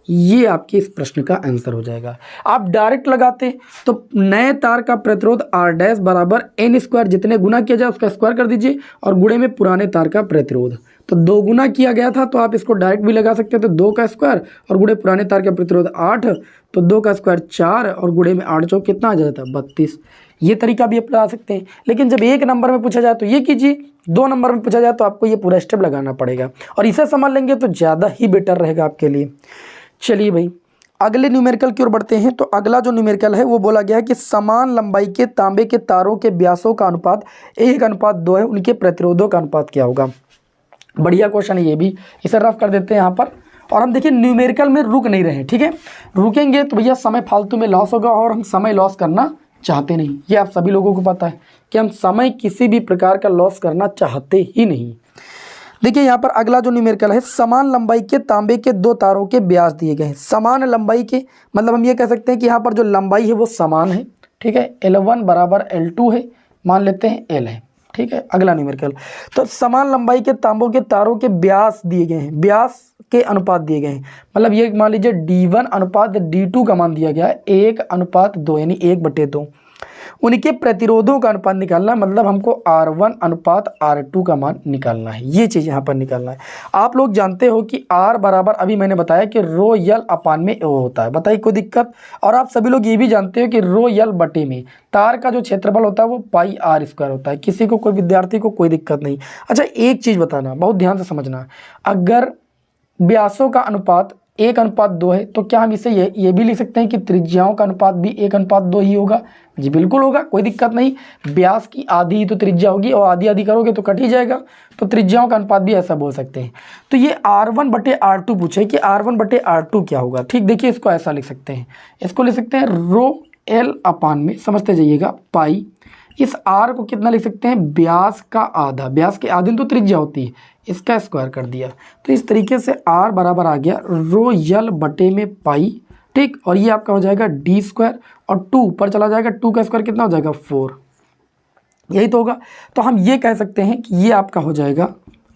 ये आपके इस प्रश्न का आंसर हो जाएगा। आप डायरेक्ट लगाते तो नए तार का प्रतिरोध R डैश बराबर n स्क्वायर, जितने गुना किया जाए उसका स्क्वायर कर दीजिए और गुणे में पुराने तार का प्रतिरोध, तो 2 गुना किया गया था तो आप इसको डायरेक्ट भी लगा सकते हो, तो 2 का स्क्वायर और गुणे पुराने तार का प्रतिरोध 8, तो 2 का स्क्वायर 4 और गुणे में 8 चौक कितना आ जाता है 32। ये तरीका भी अपना सकते हैं, लेकिन जब 1 नंबर में पूछा जाए तो ये कीजिए, 2 नंबर में पूछा जाए तो आपको ये पूरा स्टेप लगाना पड़ेगा और इसे समझ लेंगे तो ज़्यादा ही बेटर रहेगा आपके लिए। चलिए भाई अगले न्यूमेरिकल की ओर बढ़ते हैं। तो अगला जो न्यूमेरिकल है वो बोला गया है कि समान लंबाई के तांबे के तारों के व्यासों का अनुपात 1:2 है, उनके प्रतिरोधों का अनुपात क्या होगा। बढ़िया क्वेश्चन है ये भी, इसे रफ कर देते हैं यहाँ पर। और हम देखिए न्यूमेरिकल में रुक नहीं रहे, ठीक है, रुकेंगे तो भैया समय फालतू में लॉस होगा और हम समय लॉस करना चाहते नहीं। ये आप सभी लोगों को पता है कि हम समय किसी भी प्रकार का लॉस करना चाहते ही नहीं। देखिए यहाँ पर अगला जो न्यूमेरिकल है, समान लंबाई के तांबे के 2 तारों के व्यास दिए गए हैं। समान लंबाई के मतलब हम ये कह सकते हैं कि यहाँ पर जो लंबाई है वो समान है, ठीक है, L1 बराबर L2 है, मान लेते हैं L है, ठीक है। अगला न्यूमेरिकल, तो समान लंबाई के तांबों के तारों के व्यास दिए गए हैं, व्यास के अनुपात दिए गए हैं, मतलब ये मान लीजिए D1 अनुपात D2 का मान दिया गया है 1:2 यानी 1/2। उनके प्रतिरोधों का अनुपात निकालना, मतलब हमको R1 अनुपात R2 का मान निकालना है, ये चीज़ यहाँ पर निकालना है। आप लोग जानते हो कि R बराबर अभी मैंने बताया कि रो यल अपान में ओ होता है, बताइए कोई दिक्कत। और आप सभी लोग ये भी जानते हो कि रो यल बटे में तार का जो क्षेत्रफल होता है वो पाई R स्क्वायर होता है, किसी को कोई विद्यार्थी को कोई दिक्कत नहीं। अच्छा एक चीज़ बताना, बहुत ध्यान से समझना, अगर व्यासों का अनुपात 1:2 है तो क्या हम इसे ये भी लिख सकते हैं कि त्रिज्याओं का अनुपात भी 1:2 ही होगा। जी बिल्कुल होगा, कोई दिक्कत नहीं। व्यास की आधी तो त्रिज्या होगी और आधी आधी करोगे तो कट ही जाएगा, तो त्रिज्याओं का अनुपात भी ऐसा बोल सकते हैं। तो ये R1/R2 पूछे कि R1/R2 क्या होगा। ठीक, देखिए इसको ऐसा लिख सकते हैं, इसको लिख सकते हैं रो L अपान में, समझते जाइएगा, पाई, इस R को कितना लिख सकते हैं, व्यास का आधा, व्यास के आधी तो त्रिज्या होती है, इसका स्क्वायर कर दिया। तो इस तरीके से R बराबर आ गया रो यल बटे में पाई, ठीक, और ये आपका हो जाएगा D स्क्वायर और 2 ऊपर चला जाएगा, 2 का स्क्वायर कितना हो जाएगा 4, यही तो होगा। तो हम ये कह सकते हैं कि ये आपका हो जाएगा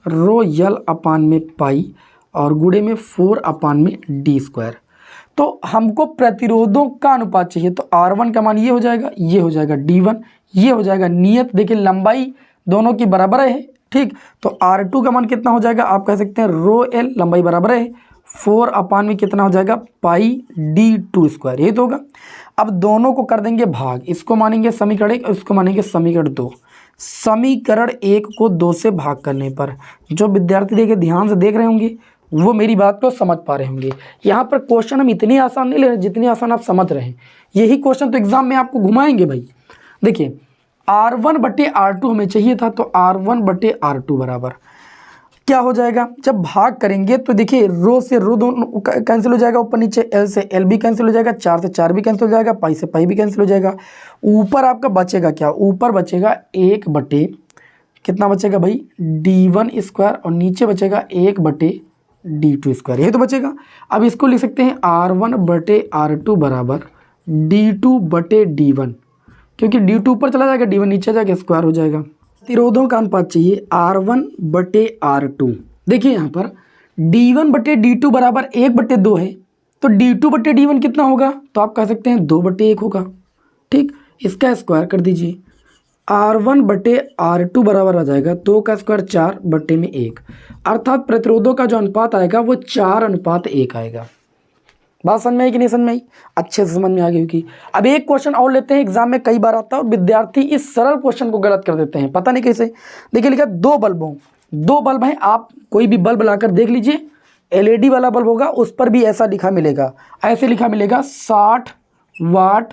रो यल अपान में पाई और गुणे में 4 अपान में D स्क्वायर। तो हमको प्रतिरोधों का अनुपात चाहिए, तो R1 का मान ये हो जाएगा, ये हो जाएगा D1, ये हो जाएगा नियत, देखिए लंबाई दोनों की बराबर है, ठीक। तो R2 का मान कितना हो जाएगा, आप कह सकते हैं रो L लंबाई बराबर है 4 अपान में कितना हो जाएगा पाई D2 स्क्वायर, यही तो होगा। अब दोनों को कर देंगे भाग, इसको मानेंगे समीकरण 1 और इसको मानेंगे समीकरण 2। समीकरण 1 को 2 से भाग करने पर, जो विद्यार्थी देखिए ध्यान से देख रहे होंगे वो मेरी बात को समझ पा रहे होंगे। यहाँ पर क्वेश्चन हम इतनी आसान नहीं ले रहे जितनी आसान आप समझ रहे हैं। यही क्वेश्चन तो एग्जाम में आपको घुमाएंगे भाई। देखिए R1/R2 हमें चाहिए था, तो R1/R2 बराबर क्या हो जाएगा, जब भाग करेंगे तो देखिए रो से रो दोनों कैंसिल हो जाएगा, ऊपर नीचे L से L भी कैंसिल हो जाएगा, 4 से 4 भी कैंसिल हो जाएगा, पाई से पाई भी कैंसिल हो जाएगा। ऊपर आपका बचेगा क्या, ऊपर बचेगा 1 बटे कितना बचेगा भाई D1 स्क्वायर, और नीचे बचेगा 1 बटे D2 स्क्वायर, यही तो बचेगा। अब इसको लिख सकते हैं R1/R2 बराबर D2/D1, क्योंकि D2 ऊपर चला जाएगा, D1 नीचे जाके स्क्वायर हो जाएगा। प्रतिरोधों का अनुपात चाहिए R1/R2। देखिए यहाँ पर D1/D2 बराबर 1/2 है, तो D2/D1 कितना होगा, तो आप कह सकते हैं 2/1 होगा। ठीक, इसका स्क्वायर कर दीजिए, R1/R2 बराबर आ जाएगा 2 का स्क्वायर 4/1, अर्थात प्रतिरोधों का जो अनुपात आएगा वो 4:1 आएगा। बात समझ में आई कि नहीं समझ में आई, अच्छे से समझ में आ गई होगी। अब एक क्वेश्चन और लेते हैं, एग्जाम में कई बार आता है और विद्यार्थी इस सरल क्वेश्चन को गलत कर देते हैं, पता नहीं कैसे। देखिए लिखा 2 बल्ब हैं, आप कोई भी बल्ब लाकर देख लीजिए, LED वाला बल्ब होगा उस पर भी ऐसा लिखा मिलेगा, ऐसे लिखा मिलेगा 60 वाट,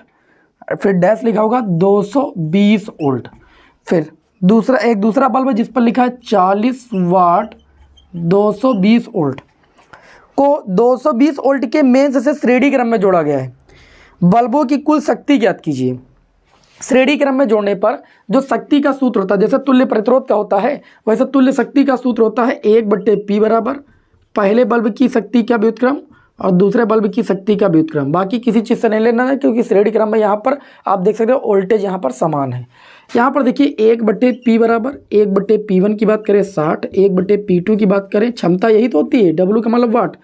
फिर डैश लिखा होगा 220 वोल्ट। फिर दूसरा बल्ब है जिस पर लिखा है 40 वाट 220 वोल्ट, को 220 वोल्ट के मेंस से श्रेणी क्रम में जोड़ा गया है। बल्बों की कुल शक्ति ज्ञात कीजिए। श्रेणी क्रम में जोड़ने पर जो शक्ति का सूत्र होता है, जैसे तुल्य प्रतिरोध का होता है वैसे तुल्य शक्ति का सूत्र होता है 1/P बराबर पहले बल्ब की शक्ति का व्युत्क्रम और दूसरे बल्ब की शक्ति का व्युत्क्रम। बाकी किसी चीज़ से नहीं लेना है, क्योंकि श्रेणी क्रम में यहाँ पर आप देख सकते हो वोल्टेज यहाँ पर समान है। यहाँ पर देखिए 1/P बराबर 1/P1 की बात करें 60, 1/P2 की बात करें, क्षमता यही तो होती है, W का मतलब वाट,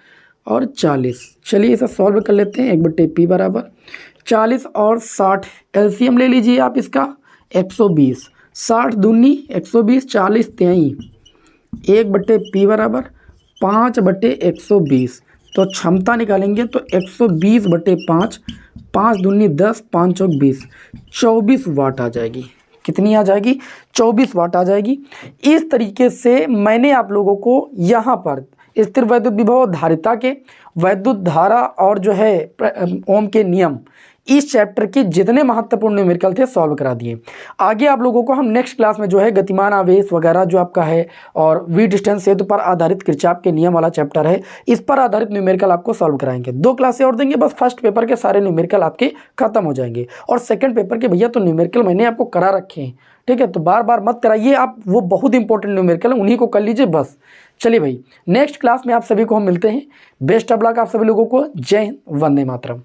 और 40। चलिए इसे सॉल्व कर लेते हैं। 1/P बराबर 40 और 60, LCM ले लीजिए आप इसका 120, 60 दूनी 120, 40 23, 1/P बराबर 5/120, तो क्षमता निकालेंगे तो 120/5, 5 दूनी 10, 5 चौक 20, 24 वाट आ जाएगी। कितनी आ जाएगी, 24 वाट आ जाएगी। इस तरीके से मैंने आप लोगों को यहाँ पर स्थिर वैद्युत विभव धारिता के वैद्युत धारा और जो है ओम के नियम, इस चैप्टर के जितने महत्वपूर्ण न्यूमेरिकल थे सॉल्व करा दिए। आगे आप लोगों को हम नेक्स्ट क्लास में जो है गतिमान आवेश वगैरह जो आपका है और वी डिस्टेंस सेतु पर आधारित किरचॉफ के नियम वाला चैप्टर है, इस पर आधारित न्यूमेरिकल आपको सॉल्व कराएंगे। 2 क्लासें और देंगे, बस फर्स्ट पेपर के सारे न्यूमेरिकल आपके खत्म हो जाएंगे। और सेकंड पेपर के भैया तो न्यूमेरिकल मैंने आपको करा रखे हैं, ठीक है, तो बार बार मत कराइए आप, वो बहुत इंपॉर्टेंट न्यूमेरिकल है, उन्हीं को कर लीजिए बस। चलिए भाई, नेक्स्ट क्लास में आप सभी को हम मिलते हैं। बेस्ट ऑफ लक आप सभी लोगों को। जय हिंद, वंदे मातरम।